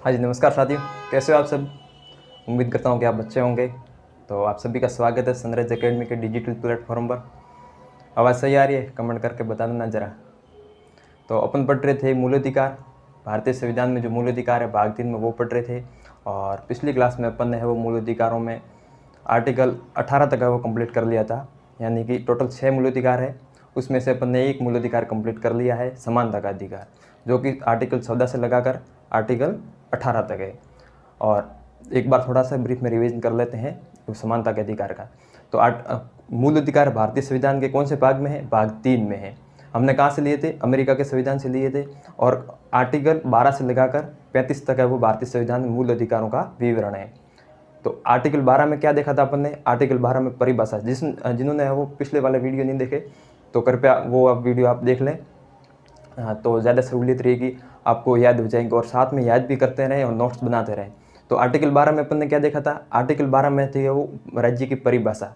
हाँ जी, नमस्कार साथियों, कैसे हो आप सब। उम्मीद करता हूँ कि आप अच्छे होंगे। तो आप सभी का स्वागत है सनराइज एकेडमी के डिजिटल प्लेटफॉर्म पर। आवाज़ सही आ रही है? कमेंट करके बता देना ज़रा। तो अपन पढ़ रहे थे मूल अधिकार, भारतीय संविधान में जो मूल अधिकार है भाग 3 में वो पढ़ रहे थे। और पिछली क्लास में अपन ने वो मूल अधिकारों में आर्टिकल 18 तक है वो कंप्लीट कर लिया था, यानी कि टोटल 6 मूल अधिकार है। उसमें से अपन ने एक मूल अधिकार कंप्लीट कर लिया है, समानता का अधिकार, जो कि आर्टिकल 14 से लगाकर आर्टिकल 18 तक है। और एक बार थोड़ा सा ब्रीफ में रिवीजन कर लेते हैं तो समानता के अधिकार का। तो मूल अधिकार भारतीय संविधान के कौन से भाग में है? भाग 3 में है। हमने कहाँ से लिए थे? अमेरिका के संविधान से लिए थे। और आर्टिकल 12 से लगाकर 35 तक है वो भारतीय संविधान में मूल अधिकारों का विवरण है। तो आर्टिकल 12 में क्या देखा था अपन ने? आर्टिकल 12 में परिभाषा। जिन्होंने वो पिछले वाले वीडियो नहीं देखे तो कृपया वो अब वीडियो आप देख लें। तो ज़्यादा सहूलियत रहेगी, आपको याद हो जाएंगे और साथ में याद भी करते रहें और नोट्स बनाते रहें। तो आर्टिकल 12 में अपन ने क्या देखा था? आर्टिकल 12 में थी वो राज्य की परिभाषा।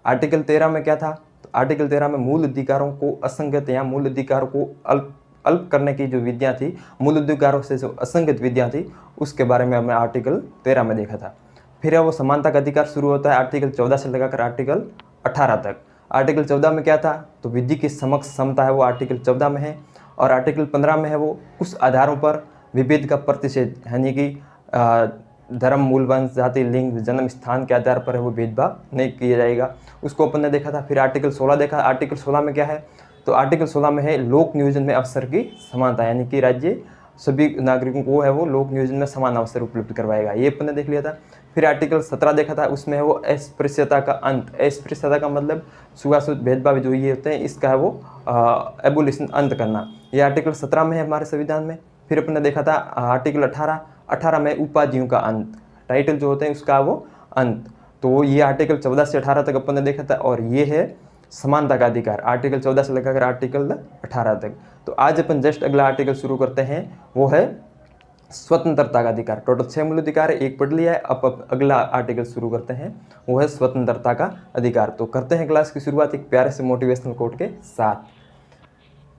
आर्टिकल 13 में क्या था? तो आर्टिकल 13 में मूल अधिकारों को असंगत या मूल अधिकारों को अल्प करने की जो विधियाँ थी, मूल अधिकारों से जो असंगत विधियाँ थी, उसके बारे में हमने आर्टिकल 13 में देखा था। फिर वो समानता का अधिकार शुरू होता है आर्टिकल 14 से लगाकर आर्टिकल 18 तक। आर्टिकल 14 में क्या था? तो विधि की समक्ष समता है वो आर्टिकल 14 में है। और आर्टिकल 15 में है वो उस आधारों पर विभेद का प्रतिषेध, यानी कि धर्म, मूल वंश, जाति, लिंग, जन्म स्थान के आधार पर है वो भेदभाव नहीं किया जाएगा, उसको अपन ने देखा था। फिर आर्टिकल 16 देखा। आर्टिकल 16 में क्या है? तो आर्टिकल 16 में है लोक नियोजन में अवसर की समानता, यानी कि राज्य सभी नागरिकों को है वो लोक नियोजन में समान अवसर उपलब्ध करवाएगा, ये अपन ने देख लिया था। फिर आर्टिकल 17 देखा था, उसमें है वो अस्पृश्यता का अंत। अस्पृश्यता का मतलब छुआछूत भेदभाव जो ये होते हैं, इसका है वो एबोलिशन, अंत करना। ये आर्टिकल 17 में है हमारे संविधान में। फिर अपन ने देखा था आर्टिकल 18 में उपाधियों का अंत, टाइटल जो होते हैं उसका वो अंत। तो ये आर्टिकल 14 से 18 तक अपन ने देखा था। और ये है समानता का अधिकार, आर्टिकल 14 से लेकर आर्टिकल 18 तक। तो आज अपन जस्ट अगला आर्टिकल शुरू करते हैं, वो है स्वतंत्रता का अधिकार। टोटल 6 मूल अधिकार है, एक पढ़ लिया है। अब अगला आर्टिकल शुरू करते हैं, वो है स्वतंत्रता का अधिकार। तो करते हैं क्लास की शुरुआत एक प्यारे से मोटिवेशनल कोट के साथ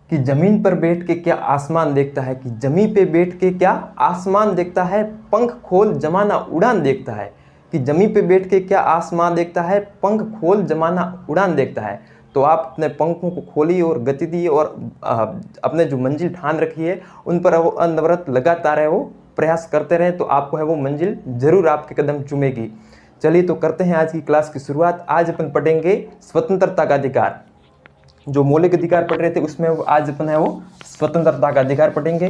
कि जमीन पर बैठ के क्या आसमान देखता है, कि जमीन पे बैठ के क्या आसमान देखता है, पंख खोल जमाना उड़ान देखता है। कि जमीन पे बैठ के क्या आसमान देखता है, पंख खोल जमाना उड़ान देखता है। तो आप अपने पंखों को खोलिए और गति दिए और अपने जो मंजिल ठान रखी है उन पर वो अनवरत लगातार है वो प्रयास करते रहें, तो आपको है वो मंजिल जरूर आपके कदम चूमेगी। चलिए तो करते हैं आज की क्लास की शुरुआत। आज अपन पढ़ेंगे स्वतंत्रता का अधिकार। जो मौलिक अधिकार पढ़ रहे थे उसमें आज अपन है वो स्वतंत्रता का अधिकार पढ़ेंगे।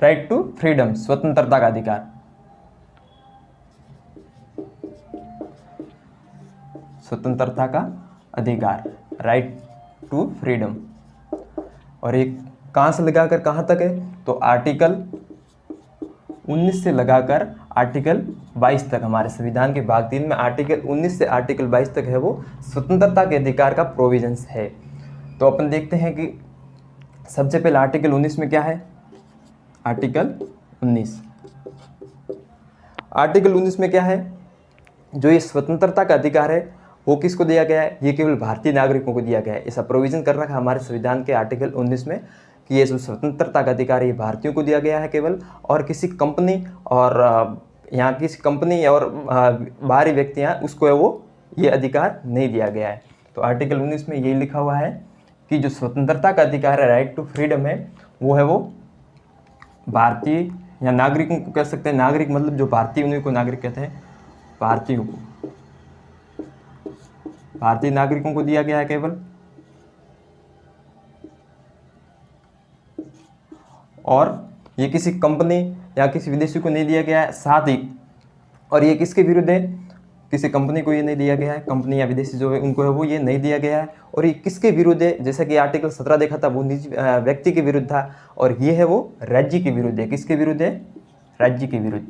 राइट टू फ्रीडम, स्वतंत्रता का अधिकार। स्वतंत्रता का अधिकार, राइट टू फ्रीडम। और एक कहां से लगाकर कहां तक है? तो आर्टिकल 19 से लगाकर आर्टिकल 22 तक। हमारे संविधान के भाग 3 में आर्टिकल 19 से आर्टिकल 22 तक है वो स्वतंत्रता के अधिकार का प्रोविजंस है। तो अपन देखते हैं कि सबसे पहले आर्टिकल 19 में क्या है? आर्टिकल 19 में क्या है? जो ये स्वतंत्रता का अधिकार है वो किसको दिया गया है? ये केवल भारतीय नागरिकों को दिया गया है। ऐसा प्रोविजन कर रखा है हमारे संविधान के आर्टिकल 19 में कि ये जो स्वतंत्रता का अधिकार ये भारतीयों को दिया गया है केवल, और किसी कंपनी और यहाँ किसी कंपनी और बाहरी व्यक्तियाँ उसको है वो ये अधिकार नहीं दिया गया है। तो आर्टिकल 19 में यही लिखा हुआ है कि जो स्वतंत्रता का अधिकार है, राइट टू फ्रीडम है, वो है वो भारतीय या नागरिकों को कह सकते हैं। नागरिक मतलब जो भारतीय, उन्हीं को नागरिक कहते हैं। भारतीयों को, भारतीय नागरिकों को दिया गया है केवल। और ये किसी कंपनी या किसी विदेशी को नहीं दिया गया है। साथ ही और ये किसके विरुद्ध है? किसी कंपनी को ये नहीं दिया गया है, कंपनी या विदेशी जो है उनको है वो ये नहीं दिया गया है। और ये किसके विरुद्ध है? जैसा कि आर्टिकल 17 देखा था वो निजी व्यक्ति के विरुद्ध था, और ये है वो राज्य के विरुद्ध है। किसके विरुद्ध है? राज्य के विरुद्ध।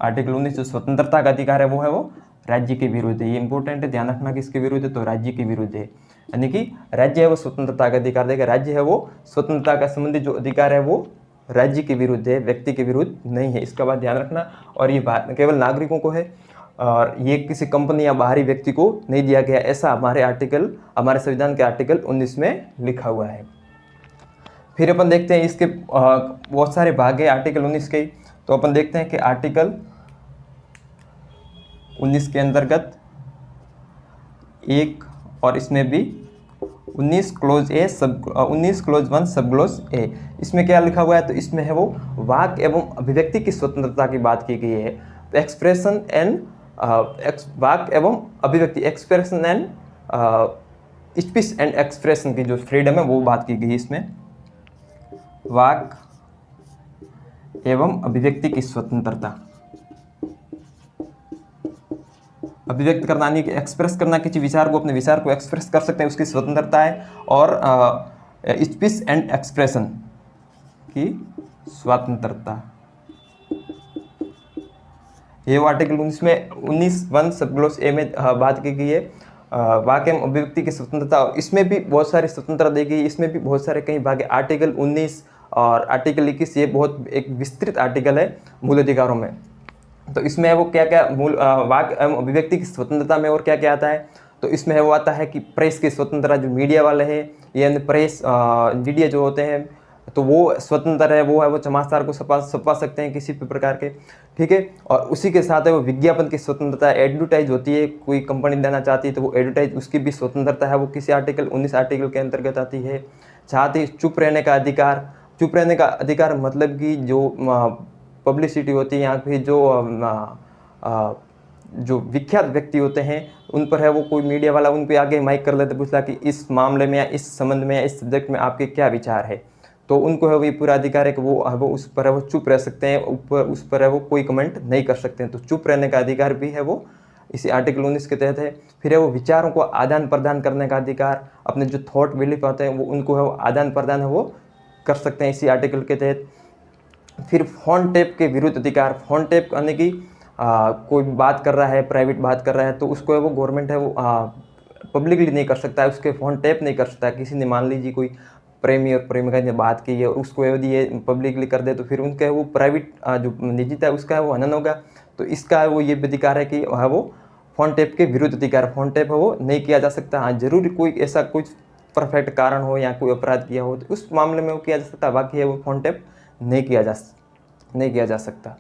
आर्टिकल 19 जो स्वतंत्रता का अधिकार है वो है वो राज्य के विरुद्ध है। ये इंपॉर्टेंट है, ध्यान रखना किसके विरुद्ध है? तो राज्य के विरुद्ध है। यानी कि राज्य है वो स्वतंत्रता का अधिकार देगा। राज्य है वो स्वतंत्रता का संबंधित जो अधिकार है वो राज्य के विरुद्ध है, व्यक्ति के विरुद्ध नहीं है। इसका बात ध्यान रखना। और ये केवल नागरिकों को है और ये किसी कंपनी या बाहरी व्यक्ति को नहीं दिया गया, ऐसा हमारे संविधान के आर्टिकल 19 में लिखा हुआ है। फिर अपन देखते हैं इसके बहुत सारे भाग है आर्टिकल 19 के। तो अपन देखते हैं कि आर्टिकल 19 के अंतर्गत एक, और इसमें भी 19 क्लोज ए सब 19 क्लोज 1 सब क्लोज ए, इसमें क्या लिखा हुआ है? तो इसमें है वो वाक एवं अभिव्यक्ति की स्वतंत्रता की बात की गई है। तो एक्सप्रेशन एंड वाक एवं अभिव्यक्ति, expression and speech and expression की जो फ्रीडम है वो बात की गई है इसमें। वाक एवं अभिव्यक्ति की स्वतंत्रता, अभिव्यक्त करना यानी कि एक्सप्रेस करना, किसी विचार को, अपने विचार को एक्सप्रेस कर सकते हैं, उसकी स्वतंत्रता है। और स्पीच एंड एक्सप्रेशन की स्वतंत्रता, ये आर्टिकल 19 में 19(1) सब क्लोज ए में बात की गई है। वाक्य एवं अभिव्यक्ति की स्वतंत्रता, इसमें भी बहुत सारी स्वतंत्रता दी गई, इसमें भी बहुत सारे कई भाग है। आर्टिकल 19 और आर्टिकल 21 ये बहुत एक विस्तृत आर्टिकल है मूल अधिकारों में। तो इसमें वो क्या क्या मूल वाक एवं अभिव्यक्ति की स्वतंत्रता में और क्या क्या आता है? तो इसमें है वो आता है कि प्रेस की स्वतंत्रता, जो मीडिया वाले हैं, ये प्रेस मीडिया जो होते हैं तो वो स्वतंत्र है, वो समाचार को छपा सकते हैं किसी भी प्रकार के, ठीक है। और उसी के साथ है वो विज्ञापन की स्वतंत्रता, एडवर्टाइज होती है, कोई कंपनी देना चाहती है तो वो एडवर्टाइज, उसकी भी स्वतंत्रता है, वो किसी आर्टिकल 19 आर्टिकल के अंतर्गत आती है। साथ ही चुप रहने का अधिकार, चुप रहने का अधिकार मतलब कि जो पब्लिसिटी होती है, यहाँ पे जो विख्यात व्यक्ति होते हैं उन पर है वो कोई मीडिया वाला उन पे आगे माइक कर लेते, पूछता कि इस मामले में या इस संबंध में या इस सब्जेक्ट में आपके क्या विचार है, तो उनको है वो ये पूरा अधिकार है कि वो उस पर है वो चुप रह सकते हैं, ऊपर उस पर है वो कोई कमेंट नहीं कर सकते हैं। तो चुप रहने का अधिकार भी है वो इसी आर्टिकल 19 के तहत है। फिर है वो विचारों को आदान प्रदान करने का अधिकार, अपने जो थॉट बिलीफ होते हैं वो उनको है वो आदान प्रदान है वो कर सकते हैं इसी आर्टिकल के तहत। फिर फोन टैप के विरुद्ध अधिकार, फोन टैप यानी कि कोई बात कर रहा है, प्राइवेट बात कर रहा है, तो उसको है वो गवर्नमेंट है वो पब्लिकली नहीं कर सकता है, उसके फ़ोन टैप नहीं कर सकता है। किसी ने मान लीजिए कोई प्रेमी और प्रेमिका ने बात की है और उसको यदि ये पब्लिकली कर दे तो फिर उनका वो प्राइवेट जो निजीता है उसका है वो हनन होगा। तो इसका है वो ये अधिकार है कि है वो फ़ोन टैप के विरुद्ध अधिकार, फ़ोन टैप है वो नहीं किया जा सकता। हाँ, जरूर कोई ऐसा कुछ परफेक्ट कारण हो या कोई अपराध किया हो तो उस मामले में वो किया जा सकता है, बाकी है वो फ़ोन टैप नहीं किया जा सकता।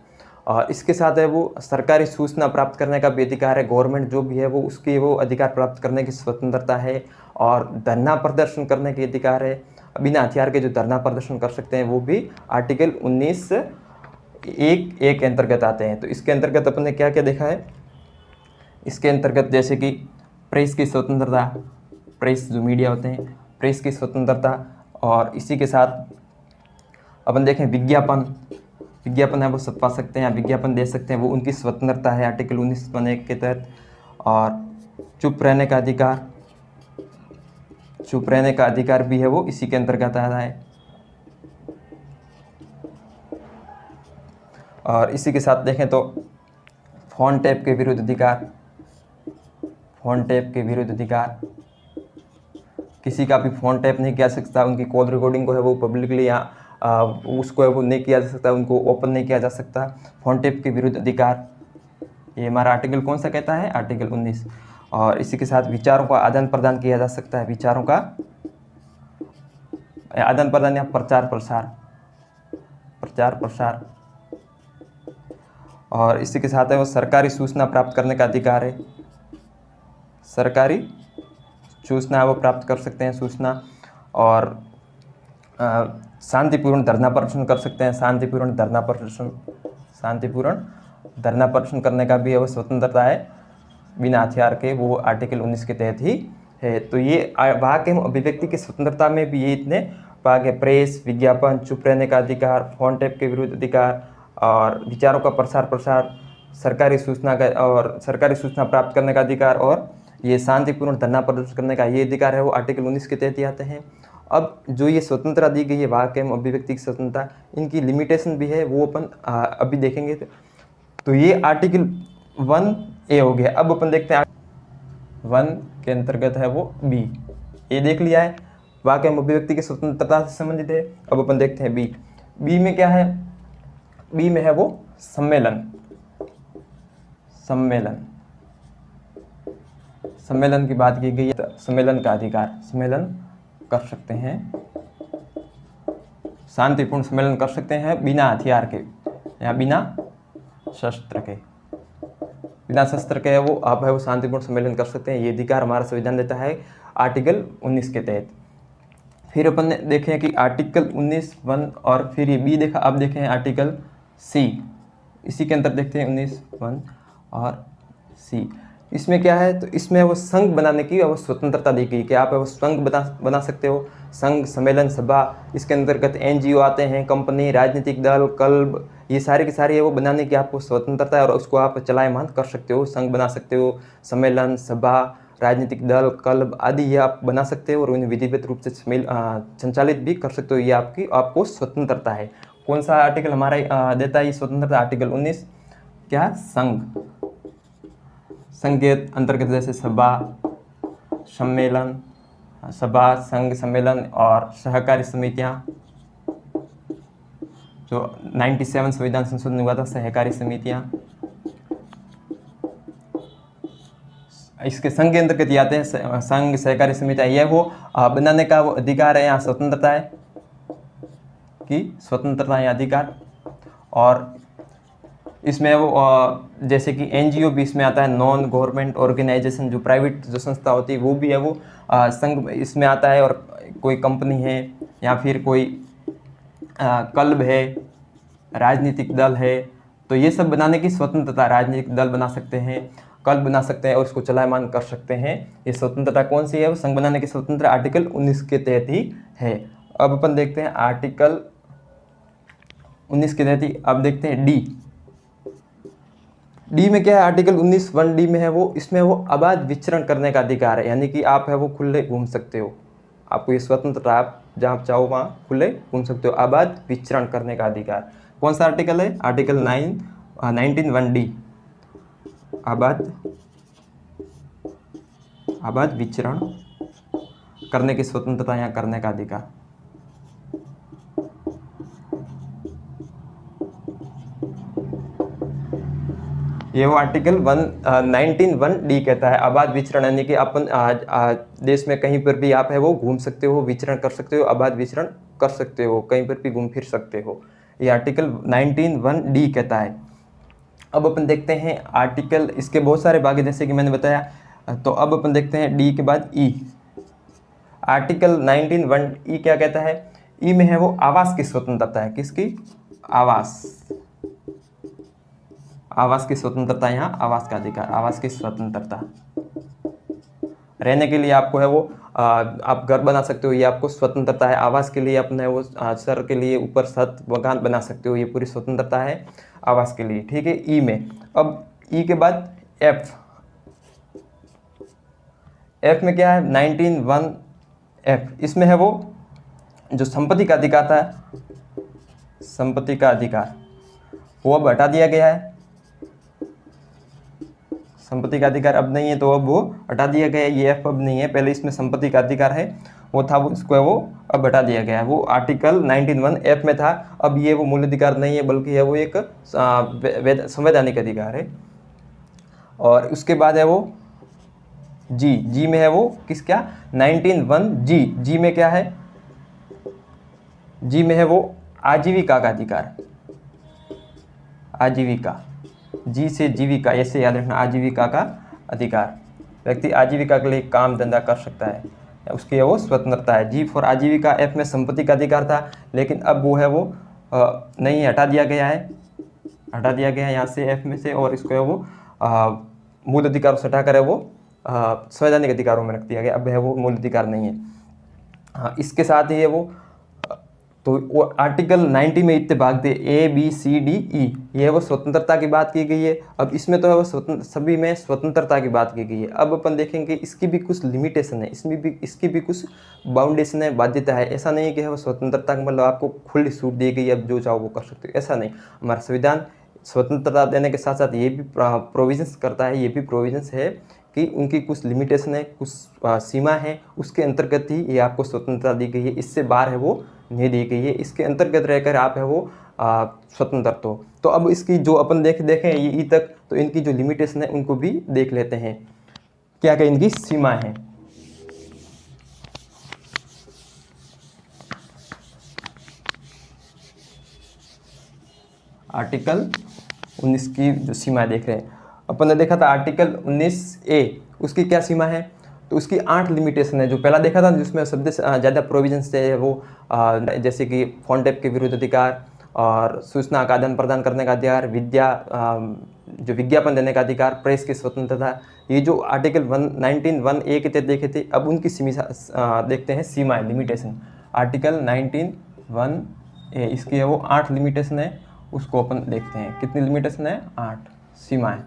और इसके साथ है वो सरकारी सूचना प्राप्त करने का भी अधिकार है, गवर्नमेंट जो भी है वो उसकी वो अधिकार प्राप्त करने की स्वतंत्रता है। और धरना प्रदर्शन करने के अधिकार है, बिना हथियार के जो धरना प्रदर्शन कर सकते हैं वो भी आर्टिकल 19(1) के अंतर्गत आते हैं। तो इसके अंतर्गत अपन ने क्या क्या देखा है? इसके अंतर्गत जैसे कि प्रेस की स्वतंत्रता, प्रेस जो मीडिया होते हैं, प्रेस की स्वतंत्रता, और इसी के साथ अपन देखें विज्ञापन है वो छपा सकते हैं, विज्ञापन दे सकते हैं, वो उनकी स्वतंत्रता है आर्टिकल 19(1) के तहत। और चुप रहने का अधिकार भी है वो इसी के अंतर्गत आता है। और इसी के साथ देखें तो फोन टैप के विरुद्ध अधिकार, किसी का भी फ़ोन टैप नहीं किया जा सकता, उनकी कॉल रिकॉर्डिंग को है वो पब्लिकली या उसको है वो नहीं किया जा सकता, उनको ओपन नहीं किया जा सकता। फ़ोन टैप के विरुद्ध अधिकार, ये हमारा आर्टिकल कौन सा कहता है? आर्टिकल 19। और इसी के साथ विचारों का आदान प्रदान किया जा सकता है, विचारों का आदान प्रदान या प्रचार प्रसार। और इसी के साथ है वो सरकारी सूचना प्राप्त करने का अधिकार है, सरकारी सूचना वो प्राप्त कर सकते हैं सूचना। और शांतिपूर्ण धरना प्रदर्शन कर सकते हैं, शांतिपूर्ण धरना प्रदर्शन करने का भी वो स्वतंत्रता है बिना हथियार के, वो आर्टिकल 19 के तहत ही है। तो ये वाक एवं अभिव्यक्ति की स्वतंत्रता में भी ये इतने भाग है: प्रेस, विज्ञापन, चुप रहने का अधिकार, फोन टैप के विरुद्ध अधिकार, और विचारों का प्रसार, सरकारी सूचना प्राप्त करने का अधिकार, और ये शांतिपूर्ण धरना प्रदर्शन करने का ये अधिकार है वो आर्टिकल 19 के तहत ही आते हैं। अब जो ये स्वतंत्रता दी गई है वाक एवं अभिव्यक्ति की स्वतंत्रता, इनकी लिमिटेशन भी है, वो अपन अभी देखेंगे। तो ये आर्टिकल 1(a) हो गया। अब अपन देखते हैं 1 के अंतर्गत है वो बी, ये देख लिया है, वाक एवं अभिव्यक्ति की स्वतंत्रता से संबंधित है। अब अपन देखते हैं बी में क्या है? बी में है वो सम्मेलन की बात की गई है। सम्मेलन का अधिकार, सम्मेलन कर सकते हैं, शांतिपूर्ण सम्मेलन कर सकते हैं बिना हथियार के या बिना शस्त्र के। बिना शस्त्र के वो आप है वो शांतिपूर्ण सम्मेलन कर सकते हैं। ये अधिकार हमारा संविधान देता है आर्टिकल 19 के तहत। फिर अपन ने देखें कि आर्टिकल 19(1) और फिर ये बी देखा। अब देखें आर्टिकल सी, इसी के अंदर देखते हैं 19(1) और सी। इसमें क्या है, तो इसमें वो संघ बनाने की वो स्वतंत्रता दी गई कि आप वो संघ बना सकते हो, संघ, सम्मेलन, सभा। इसके अंतर्गत NGO आते हैं, कंपनी, राजनीतिक दल, क्लब, ये सारे के सारे वो बनाने की आपको स्वतंत्रता है और उसको आप चलायमान कर सकते हो। संघ बना सकते हो, सम्मेलन, सभा, राजनीतिक दल, क्लब आदि ये आप बना सकते हो और उन्हें विधिवत रूप से संचालित भी कर सकते हो। ये आपको स्वतंत्रता है। कौन सा आर्टिकल हमारा देता है ये स्वतंत्रता? आर्टिकल 19। क्या? संघ। संघ के अंतर्गत जैसे सभा, सम्मेलन, सभा, संघ, सम्मेलन और सहकारी समितियां, जो 97 संविधान संशोधन हुआ था, सहकारी समितियां, इसके संघ के अंतर्गत आते हैं। संघ, सहकारी समितियां, यह वो बनाने का वो अधिकार है, यहाँ स्वतंत्रता है कि स्वतंत्रता या अधिकार। और इसमें वो जैसे कि NGO भी इसमें आता है, नॉन गवर्नमेंट ऑर्गेनाइजेशन, जो प्राइवेट जो संस्था होती है वो भी है, वो संघ इसमें आता है। और कोई कंपनी है या फिर कोई क्लब है, राजनीतिक दल है, तो ये सब बनाने की स्वतंत्रता। राजनीतिक दल बना सकते हैं, क्लब बना सकते हैं और उसको चलायमान कर सकते हैं। ये स्वतंत्रता कौन सी है? वो संघ बनाने की स्वतंत्रता आर्टिकल 19 के तहत ही है। अब अपन देखते हैं आर्टिकल 19 के तहत ही। अब देखते हैं डी में क्या है? आर्टिकल 19(1) डी में है वो, इसमें वो अबाध विचरण करने का अधिकार है, यानी कि आप है वो खुले घूम सकते हो। आपको ये स्वतंत्रता, आप जहाँ चाहो वहाँ खुले घूम सकते हो। अबाध विचरण करने का अधिकार कौन सा आर्टिकल है? Article 19(1) D. अबाध विचरण करने की स्वतंत्रता या करने का अधिकार। ये वो आर्टिकल 19(1) डी कहता है अबाध विचरण, यानी कि अपन देश में कहीं पर भी आप है वो घूम सकते हो, विचरण कर सकते हो, अबाध विचरण कर सकते हो, कहीं पर भी घूम फिर सकते हो। ये आर्टिकल 19(1) डी कहता है। अब अपन देखते हैं आर्टिकल, इसके बहुत सारे भाग हैं जैसे कि मैंने बताया। तो अब अपन देखते हैं डी के बाद ई। आर्टिकल 19(1) ई क्या कहता है? ई में है वो आवास की स्वतंत्रता है। किसकी? आवास की स्वतंत्रता। यहाँ आवास का अधिकार, आवास की स्वतंत्रता। रहने के लिए आपको है वो आप घर बना सकते हो, ये आपको स्वतंत्रता है। आवास के लिए अपने वो सर के लिए ऊपर छत मकान बना सकते हो, ये पूरी स्वतंत्रता है आवास के लिए। ठीक है, ई में। अब ई के बाद एफ। एफ में क्या है? 19(1) एफ। इसमें है वो जो संपत्ति का अधिकार था, संपत्ति का अधिकार, वो अब हटा दिया गया है। संपत्ति का अधिकार अब नहीं है, तो अब वो हटा दिया गया है। ये एफ अब नहीं है, पहले इसमें संपत्ति का अधिकार है वो था, वो इसको वो अब हटा दिया गया है। वो आर्टिकल 19(1) एफ में था। अब ये वो मूल अधिकार नहीं है, बल्कि है वो एक संवैधानिक अधिकार है। और उसके बाद है वो जी में है वो क्या? 19(1) जी में क्या है? जी में है वो आजीविका का अधिकार। आजीविका, जी से जीविका, ऐसे याद रखना, आजीविका का अधिकार। व्यक्ति आजीविका के लिए काम धंधा कर सकता है, उसकी वो स्वतंत्रता है। जी फॉर आजीविका। एफ में संपत्ति का अधिकार था, लेकिन अब वो है वो नहीं, हटा दिया गया है, हटा दिया गया है यहाँ से एफ में से, और इसको है वो मूल अधिकार से हटाकर है वो संवैधानिक अधिकारों में रख दिया गया। अब है वो मूल अधिकार नहीं है। हाँ, इसके साथ ही है वो, तो वो आर्टिकल 90 में इतने भाग थे, A B C D E, ये वो स्वतंत्रता की बात की गई है। अब इसमें तो है वो सभी में स्वतंत्रता की बात की गई है। अब अपन देखेंगे इसकी भी कुछ लिमिटेशन है, इसकी भी कुछ बाउंडेशन है, बाध्यता है। ऐसा नहीं है कि है वो स्वतंत्रता का मतलब आपको खुली छूट दी गई, अब जो चाहो वो कर सकते हो, ऐसा नहीं। हमारा संविधान स्वतंत्रता देने के साथ साथ ये भी प्रोविजंस करता है, ये भी प्रोविजंस है कि उनकी कुछ लिमिटेशन है, कुछ सीमा है, उसके अंतर्गत ही ये आपको स्वतंत्रता दी गई है। इससे बाहर है वो नहीं दी गई है, इसके अंतर्गत रहकर आप है वो स्वतंत्र। तो अब इसकी जो अपन देखें ये ई तक, तो इनकी जो लिमिटेशन है उनको भी देख लेते हैं, क्या क्या इनकी सीमा है। आर्टिकल 19 की जो सीमा देख रहे हैं, अपन ने देखा था आर्टिकल 19A, उसकी क्या सीमा है, तो उसकी 8 लिमिटेशन है। जो पहला देखा था जिसमें सबसे ज़्यादा प्रोविजंस थे वो जैसे कि फोन टैप के विरुद्ध अधिकार और सूचना का आदान प्रदान करने का अधिकार, जो विज्ञापन देने का अधिकार, प्रेस की स्वतंत्रता, ये जो आर्टिकल 19(1)(a) के तहत देखे थे, अब उनकी सीमा देखते हैं, सीमाएँ, लिमिटेशन। आर्टिकल 19(1)(a), इसकी है वो 8 लिमिटेशन है, उसको अपन देखते हैं। कितनी लिमिटेशन है? 8 सीमाएँ।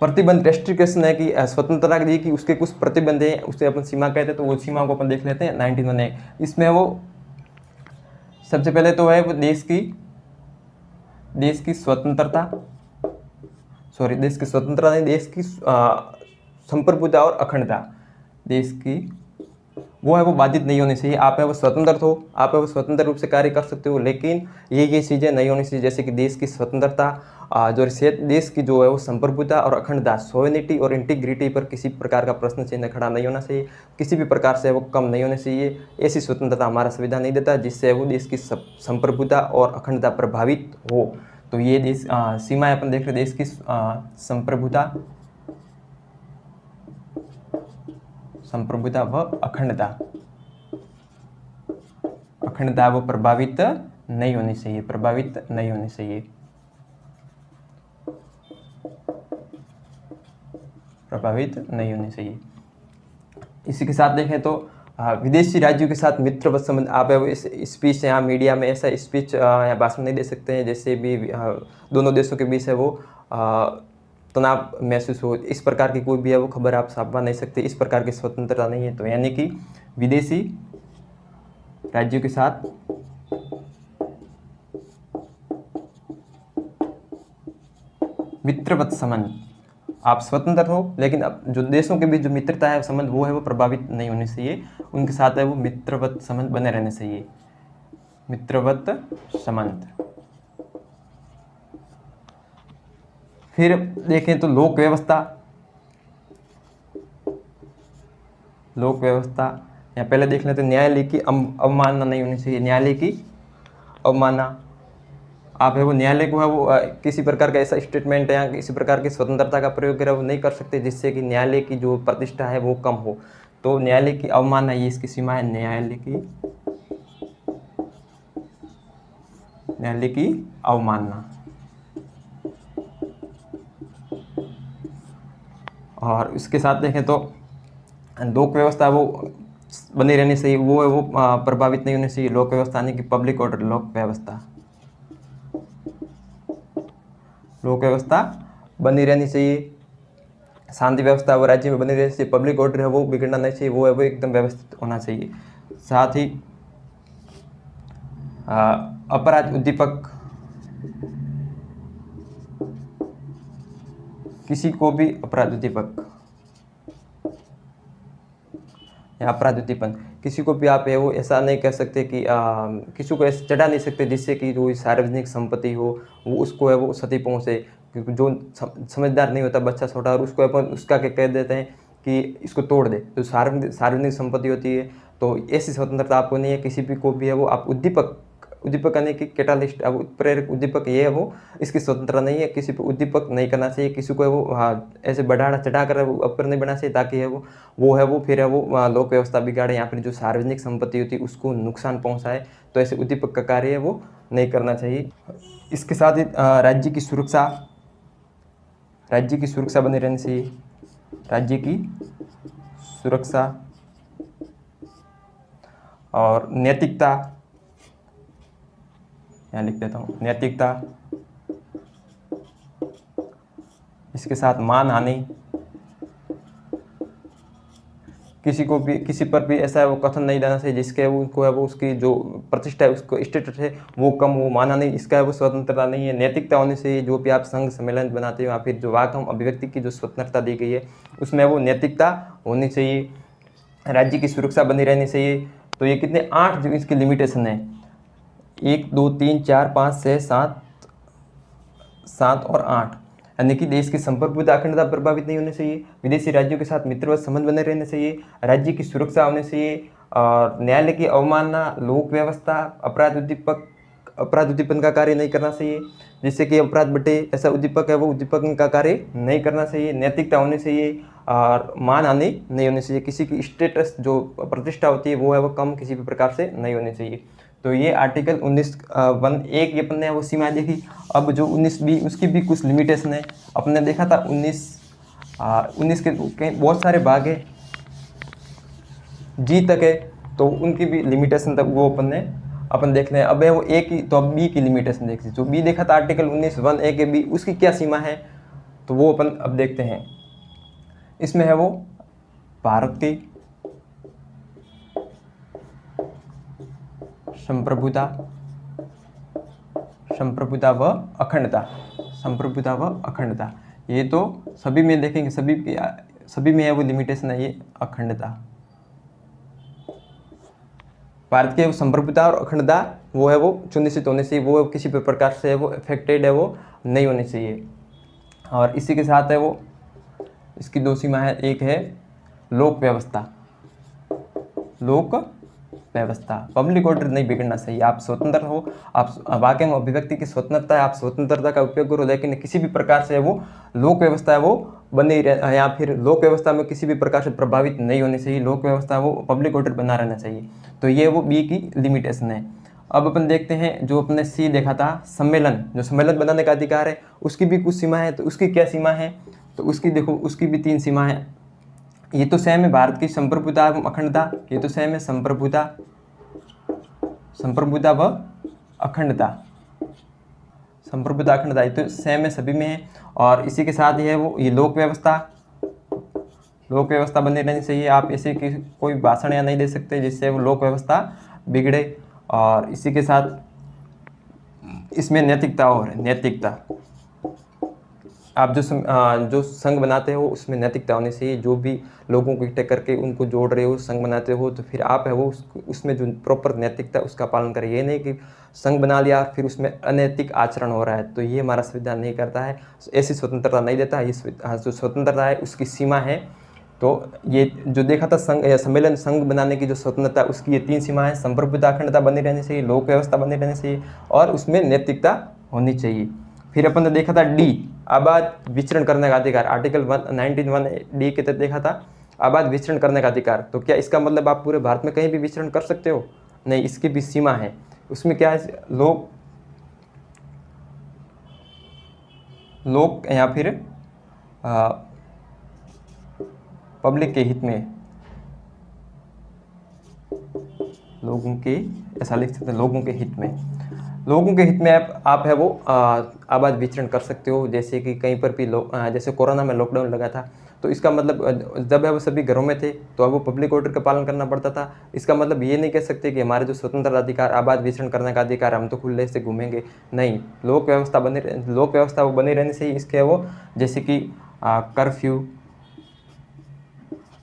प्रतिबंध, रेस्ट्रिक्शन है कि स्वतंत्रता दी कि उसके कुछ प्रतिबंध हैं, उसे अपन सीमा कहते हैं, तो वो सीमा को अपन देख लेते हैं। 19(1)(a), इसमें वो सबसे पहले तो है वो देश की स्वतंत्रता, देश की स्वतंत्रता नहीं, देश की संप्रभुता और अखंडता, देश की वो है वो बाधित नहीं होनी चाहिए। आप है वो स्वतंत्र हो, आप है वो स्वतंत्र रूप से कार्य कर सकते हो, लेकिन ये चीज़ें नहीं होनी चाहिए, जैसे कि देश की स्वतंत्रता, जो देश की जो है वो संप्रभुता और अखंडता, सोवेनिटी और इंटीग्रिटी पर किसी प्रकार का प्रश्न चिन्ह खड़ा नहीं होना चाहिए, किसी भी प्रकार से वो कम नहीं होनी चाहिए। ऐसी स्वतंत्रता हमारा संविधान नहीं देता जिससे वो देश की संप्रभुता और अखंडता प्रभावित हो। तो ये देश सीमाएँ अपन देख रहे, देश की संप्रभुता व अखंडता वो प्रभावित नहीं होनी चाहिए, इसी के साथ देखें तो विदेशी राज्यों के साथ मित्रवत संबंध, आप इस स्पीच यहाँ मीडिया में ऐसा स्पीच या भाषण नहीं दे सकते हैं जैसे भी दोनों देशों के बीच है वो तनाव महसूस हो, इस प्रकार की कोई भी है वो खबर आप छापवा नहीं सकते, इस प्रकार की स्वतंत्रता नहीं है। तो यानी कि विदेशी राज्यों के साथ मित्रवत संबंध, आप स्वतंत्र हो, लेकिन अब जो देशों के बीच जो मित्रता है संबंध वो है वो प्रभावित नहीं होनी चाहिए, उनके साथ है वो मित्रवत संबंध बने रहने चाहिए, मित्रवत संबंध। फिर देखें तो लोक व्यवस्था, या पहले देख लेते न्यायालय की अवमानना नहीं होनी चाहिए, न्यायालय की अवमानना, आप है वो न्यायालय को है वो किसी प्रकार का ऐसा स्टेटमेंट या किसी प्रकार की स्वतंत्रता का प्रयोग है वो नहीं कर सकते जिससे कि न्यायालय की जो प्रतिष्ठा है वो कम हो। तो न्यायालय की अवमानना, ये इसकी सीमा है, न्यायालय की अवमानना। और इसके साथ देखें तो लोक व्यवस्था वो बनी रहनी चाहिए, वो है वो प्रभावित नहीं होनी चाहिए, लोक व्यवस्था यानी कि पब्लिक ऑर्डर, लोक व्यवस्था बनी रहनी चाहिए, शांति व्यवस्था वो राज्य में बनी रहनी चाहिए, पब्लिक ऑर्डर है वो बिगड़ना नहीं चाहिए, वो है वो एकदम व्यवस्थित होना चाहिए। साथ ही अपराध उद्दीपक, किसी को भी अपराध उद्दीपक या अपराध उद्दीपन, किसी को भी आप है वो ऐसा नहीं कह सकते कि किसी को ऐसे चढ़ा नहीं सकते जिससे कि जो सार्वजनिक संपत्ति हो वो उसको है वो क्षति पहुँचे, क्योंकि जो समझदार नहीं होता बच्चा छोटा, और उसको अपन उसका क्या कह देते हैं कि इसको तोड़ दे, जो सार्वजनिक संपत्ति होती है। तो ऐसी स्वतंत्रता आपको नहीं है, किसी भी को भी है वो आप उद्दीपक यानी कि कैटालिस्ट, अब उत्प्रेरक उद्दीपक ये है वो, इसकी स्वतंत्रता नहीं है, किसी पर उद्दीपक नहीं करना चाहिए, किसी को है वो ऐसे बढ़ा चढ़ा कर वो ऊपर नहीं बढ़ना चाहिए ताकि है वो फिर है वो लोक व्यवस्था बिगाड़े या फिर जो सार्वजनिक संपत्ति होती है उसको नुकसान पहुंचाए। तो ऐसे उद्दीपक का कार्य है वो नहीं करना चाहिए। इसके साथ ही राज्य की सुरक्षा बनी रहनी चाहिए, राज्य की सुरक्षा और नैतिकता, यहाँ लिख देता हूँ, नैतिकता। इसके साथ मानहानि, किसी पर भी ऐसा है वो कथन नहीं देना चाहिए जिसके उनको है वो उसकी जो प्रतिष्ठा है उसको स्टेटस है वो कम हो, मानहानि, इसका है वो स्वतंत्रता नहीं है। नैतिकता होनी चाहिए, जो भी आप संघ सम्मेलन बनाते हो या फिर जो वाक हम अभिव्यक्ति की जो स्वतंत्रता दी गई है उसमें वो नैतिकता होनी चाहिए। राज्य की सुरक्षा बनी रहनी चाहिए। तो ये कितने 8 जो इसकी लिमिटेशन है, 1 2 3 4 5 6 7 और 8, यानी कि देश की संप्रभुता प्रभावित नहीं होनी चाहिए, विदेशी राज्यों के साथ मित्रवत संबंध बने रहने चाहिए, राज्य की सुरक्षा होनी चाहिए और न्यायालय की अवमानना, लोक व्यवस्था, अपराध उद्दीपन का कार्य नहीं करना चाहिए, जिससे कि अपराध बटे ऐसा उद्दीपक है वो उद्दीपन का कार्य नहीं करना चाहिए, नैतिकता होनी चाहिए और मानहानि नहीं होनी चाहिए, किसी की स्टेटस जो प्रतिष्ठा होती है वो है वो कम किसी भी प्रकार से नहीं होनी चाहिए। तो ये आर्टिकल 19(1)(1) ये अपन ने वो सीमाएं देखी। अब जो 19(b) उसकी भी कुछ लिमिटेशन है। अपने देखा था 19 के बहुत सारे भाग है, जी तक है, तो उनकी भी लिमिटेशन तक वो अपन देख लें। अब है वो ए की, तो अब बी की लिमिटेशन देख ली। जो बी देखा था आर्टिकल 19(1)(a) के बी, उसकी क्या सीमा है तो वो अपन अब देखते हैं। इसमें है वो भारत की संप्रभुता व अखंडता, ये तो सभी में देखेंगे, सभी में है वो लिमिटेशन है ये अखंडता। भारत की संप्रभुता और अखंडता वो है वो सुनिश्चित होनी चाहिए, वो किसी भी प्रकार से है वो अफेक्टेड है वो नहीं होनी चाहिए। और इसी के साथ है वो इसकी दो सीमा है, एक है लोक व्यवस्था, पब्लिक ऑर्डर नहीं बिगड़ना चाहिए। आप स्वतंत्र हो, आप वाकई में अभिव्यक्ति की स्वतंत्रता है, आप स्वतंत्रता का उपयोग करो, लेकिन किसी भी प्रकार से वो लोक व्यवस्था है वो बनी रहे, या फिर लोक व्यवस्था में किसी भी प्रकार से प्रभावित नहीं होनी चाहिए, लोक व्यवस्था वो पब्लिक ऑर्डर बना रहना चाहिए। तो ये वो बी की लिमिटेशन है। अब अपन देखते हैं जो अपने सी देखा था, सम्मेलन, जो सम्मेलन बनाने का अधिकार है उसकी भी कुछ सीमा है। तो उसकी क्या सीमा है तो उसकी देखो, उसकी भी 3 सीमा है। ये तो सेम है भारत की संप्रभुता एवं अखंडता, ये तो सेम है संप्रभुता व अखंडता, ये तो सेम है, सभी में है। और इसी के साथ ही है वो ये लोक व्यवस्था बनी रहनी चाहिए। आप ऐसे कि कोई भाषण या नहीं दे सकते जिससे वो लोक व्यवस्था बिगड़े। और इसी के साथ इसमें नैतिकता आप जो संघ बनाते हो उसमें नैतिकता होनी चाहिए। जो भी लोगों को इकट्ठे करके उनको जोड़ रहे हो, संघ बनाते हो, तो फिर आप है वो उसमें जो प्रॉपर नैतिकता उसका पालन करें। ये नहीं कि संघ बना लिया फिर उसमें अनैतिक आचरण हो रहा है, तो ये हमारा संविधान नहीं करता है, ऐसी स्वतंत्रता नहीं देता। ये जो स्वतंत्रता है उसकी सीमा है। तो ये जो देखा था सम्मेलन संघ बनाने की जो स्वतंत्रता, उसकी ये 3 सीमा है। संप्रभुता अखंडता बनी रहनी चाहिए, लोक व्यवस्था बनी रहनी चाहिए और उसमें नैतिकता होनी चाहिए। फिर अपन ने देखा था डी, आबाद विचरण करने का अधिकार, आर्टिकल 19(1)(d) के तहत देखा था आबाद विचरण करने का अधिकार। तो क्या इसका मतलब आप पूरे भारत में कहीं भी विचरण कर सकते हो? नहीं, इसकी भी सीमा है। उसमें क्या है, लोग या फिर पब्लिक के हित में, लोगों के, ऐसा लिख सकते हैं, लोगों के हित में आप है वो आबाद विचरण कर सकते हो। जैसे कि कहीं पर भी जैसे कोरोना में लॉकडाउन लगा था, तो इसका मतलब जब है वो सभी घरों में थे तो अब वो पब्लिक ऑर्डर का पालन करना पड़ता था। इसका मतलब ये नहीं कह सकते कि हमारे जो स्वतंत्र अधिकार, आबाद विचरण करने का अधिकार, हम तो खुले से घूमेंगे। नहीं, लोक व्यवस्था वो बनी रहनी चाहिए। इसके वो जैसे कि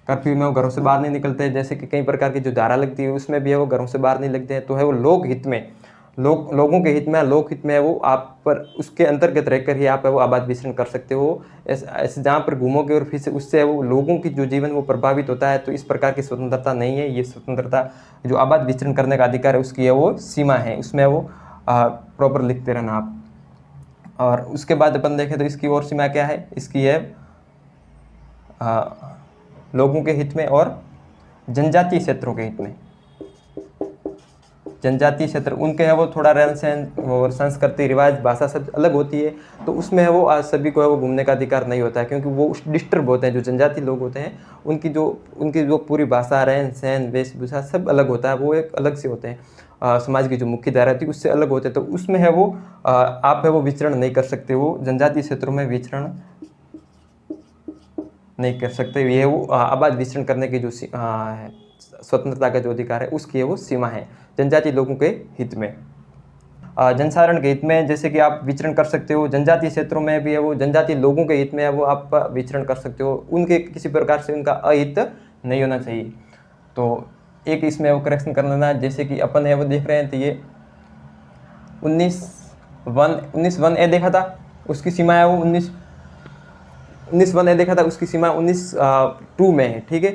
कर्फ्यू में वो घरों से बाहर नहीं निकलते, जैसे कि कई प्रकार की जो धारा लगती है उसमें भी है वो घरों से बाहर नहीं लगते हैं। तो है वो लोक हित में, लोगों के हित में, लोक हित में है वो आप पर उसके अंतर्गत रहकर ही आप है वो आबाद विचरण कर सकते हो। ऐसे जहाँ पर घूमोगे और फिर से उससे है वो लोगों की जो जीवन वो प्रभावित होता है, तो इस प्रकार की स्वतंत्रता नहीं है। ये स्वतंत्रता जो आबाद विचरण करने का अधिकार है उसकी है वो सीमा है, उसमें वो प्रॉपर लिखते रहना आप। और उसके बाद अपन देखें तो इसकी और सीमा क्या है, इसकी है लोगों के हित में और जनजातीय क्षेत्रों के हित में। जनजातीय क्षेत्र उनके है वो थोड़ा रहन सहन और संस्कृति, रिवाज, भाषा सब अलग होती है, तो उसमें है वो आज सभी को है वो घूमने का अधिकार नहीं होता है, क्योंकि वो डिस्टर्ब होते हैं। जो जनजातीय लोग होते हैं उनकी जो पूरी भाषा, रहन सहन, वेशभूषा सब अलग होता है, वो एक अलग से होते हैं। समाज की जो मुख्य धारा थी उससे अलग होते हैं, तो उसमें है वो आप है वो विचरण नहीं कर सकते हो, जनजातीय क्षेत्रों में विचरण नहीं कर सकते। ये वो आबाद विचरण करने की जो स्वतंत्रता का जो अधिकार है उसकी है वो सीमा है जनजातीय लोगों के हित में। जनसाधारण के हित में जैसे कि आप विचरण कर सकते हो, जनजातीय क्षेत्रों में भी है वो जनजातीय लोगों के हित में है वो आप विचरण कर सकते हो, उनके किसी प्रकार से उनका अहित नहीं होना चाहिए। तो एक इसमें वो करेक्शन कर लेना, जैसे कि अपन है वो देख रहे हैं, तो ये 19(1)(a) देखा था, उसकी सीमा है वो 19(1)(a) देखा था, उसकी सीमा 19(2) में है, ठीक है।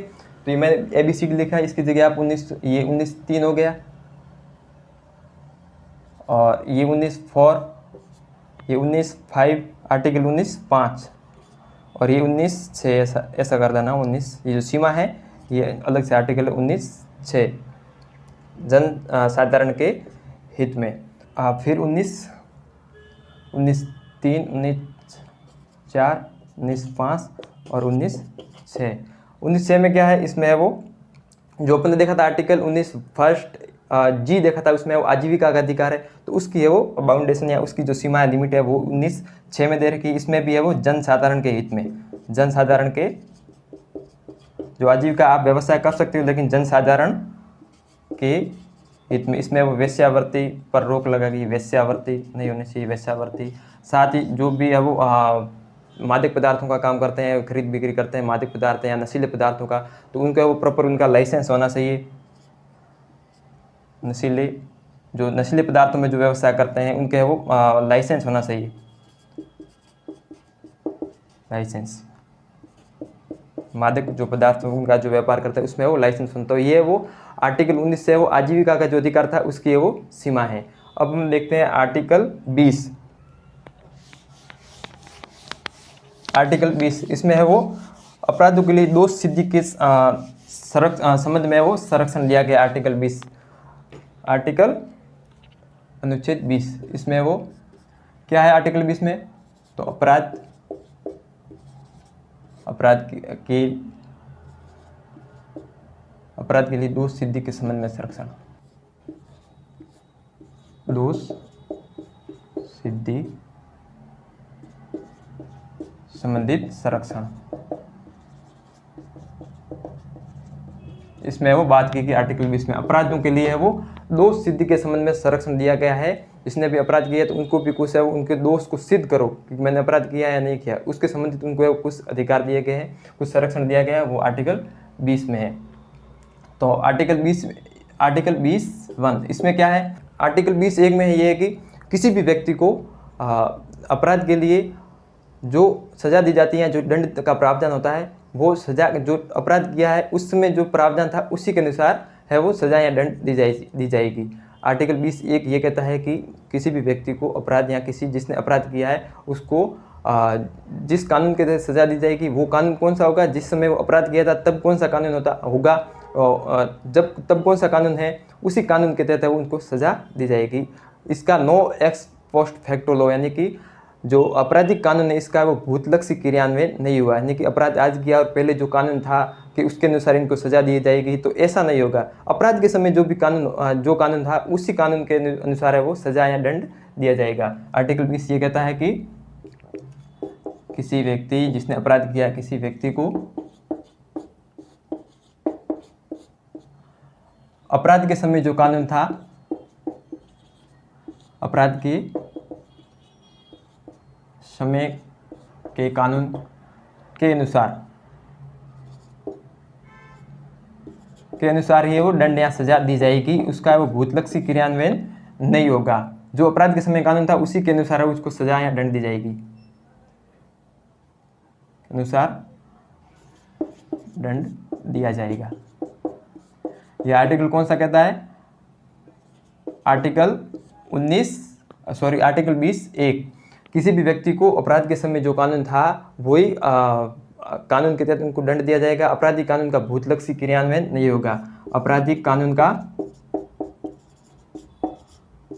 तो ये मैंने ABCD लिखा है, इसकी जगह आप 19, ये 19(3) हो गया, और ये 19(4), ये 19(5), आर्टिकल 19(5), और ये 19(6), ऐसा कर देना। 19 ये जो सीमा है ये अलग से आर्टिकल 19(6) जन साधारण के हित में। फिर 19(3), 19(4), 19(5) और 19(6). 19(6) में क्या है, इसमें है वो जो अपन ने देखा था आर्टिकल 19 फर्स्ट G देखा था, उसमें वो आजीविका का अधिकार है, तो उसकी है वो बाउंडेशन या उसकी जो सीमा है, लिमिट है वो 19(6) में दे रखी है। इसमें भी है वो जनसाधारण के हित में, जनसाधारण के जो आजीविका आप व्यवसाय कर सकते हो लेकिन जनसाधारण के हित में। इसमें वो वेश्यावृत्ति पर रोक लगा गई, वेश्यावृत्ति नहीं होनी चाहिए, वेश्यावृत्ति। साथ ही जो भी है वो मादक पदार्थों का काम करते हैं, खरीद बिक्री करते हैं मादक पदार्थ या नशीले पदार्थों का, तो उनका वो प्रॉपर उनका लाइसेंस होना चाहिए। नशीले पदार्थों में जो व्यवसाय करते हैं उनके वो लाइसेंस होना चाहिए, लाइसेंस। मादक जो पदार्थ उनका जो व्यापार करता है उसमें वो लाइसेंस होना। तो ये वो आर्टिकल 19 से वो आजीविका का जो अधिकार था उसकी वो सीमा है। अब हम देखते हैं आर्टिकल 20। आर्टिकल 20 इसमें है वो अपराधों के लिए दोष सिद्धि के संबंध में वो संरक्षण लिया गया। आर्टिकल 20, आर्टिकल अनुच्छेद 20, इसमें वो क्या है आर्टिकल 20 में, तो अपराध के लिए दोष सिद्धि के संबंध में संरक्षण, दोष सिद्धि संबंधित संरक्षण। इसमें वो बात की कि आर्टिकल 20 में अपराधियों के लिए है वो दोष सिद्धि के संबंध में संरक्षण दिया गया है। जिसने भी अपराध किया है तो उनको भी कुछ है वो उनके दोष को सिद्ध करो कि मैंने अपराध किया या नहीं किया, उसके संबंधित उनको कुछ अधिकार दिए गए हैं, कुछ संरक्षण दिया गया है, वो आर्टिकल 20 में है। तो आर्टिकल 20(1) इसमें क्या है, आर्टिकल 20(1) में ये है कि किसी भी व्यक्ति को अपराध के लिए जो सज़ा दी जाती है, जो दंड का प्रावधान होता है, वो सज़ा जो अपराध किया है उसमें जो प्रावधान था उसी के अनुसार है वो सज़ा या दंड दी जाएगी। आर्टिकल 20(1) ये कहता है कि किसी भी व्यक्ति को अपराध या किसी जिसने अपराध किया है उसको जिस कानून के तहत सज़ा दी जाएगी, वो कानून कौन सा होगा, जिस समय वो अपराध किया था तब कौन सा कानून होगा, जब तब कौन सा कानून है उसी कानून के तहत उनको सज़ा दी जाएगी। इसका no ex post facto law, यानी कि जो आपराधिक कानून है इसका वो भूतलक्षी क्रियान्वयन नहीं हुआ, यानी कि अपराध आज किया और पहले जो कानून था कि उसके अनुसार इनको सज़ा दी जाएगी, तो ऐसा नहीं होगा। अपराध के समय जो भी कानून जो कानून था उसी कानून के अनुसार है वो सज़ा या दंड दिया जाएगा। आर्टिकल 20 ये कहता है कि किसी व्यक्ति जिसने अपराध किया, किसी व्यक्ति को अपराध के समय जो कानून था, अपराध के समय के कानून के अनुसार ही वो दंड या सजा दी जाएगी, उसका वो भूतलक्षी क्रियान्वयन नहीं होगा। जो अपराध के समय कानून था उसी के अनुसार उसको सजा या दंड दी जाएगी, अनुसार दंड दिया जाएगा। यह आर्टिकल कौन सा कहता है, आर्टिकल 20(1) किसी भी व्यक्ति को अपराध के समय जो कानून था वही कानून के तहत उनको दंड दिया जाएगा। आपराधिक कानून का भूतलक्षी क्रियान्वयन नहीं होगा। आपराधिक कानून का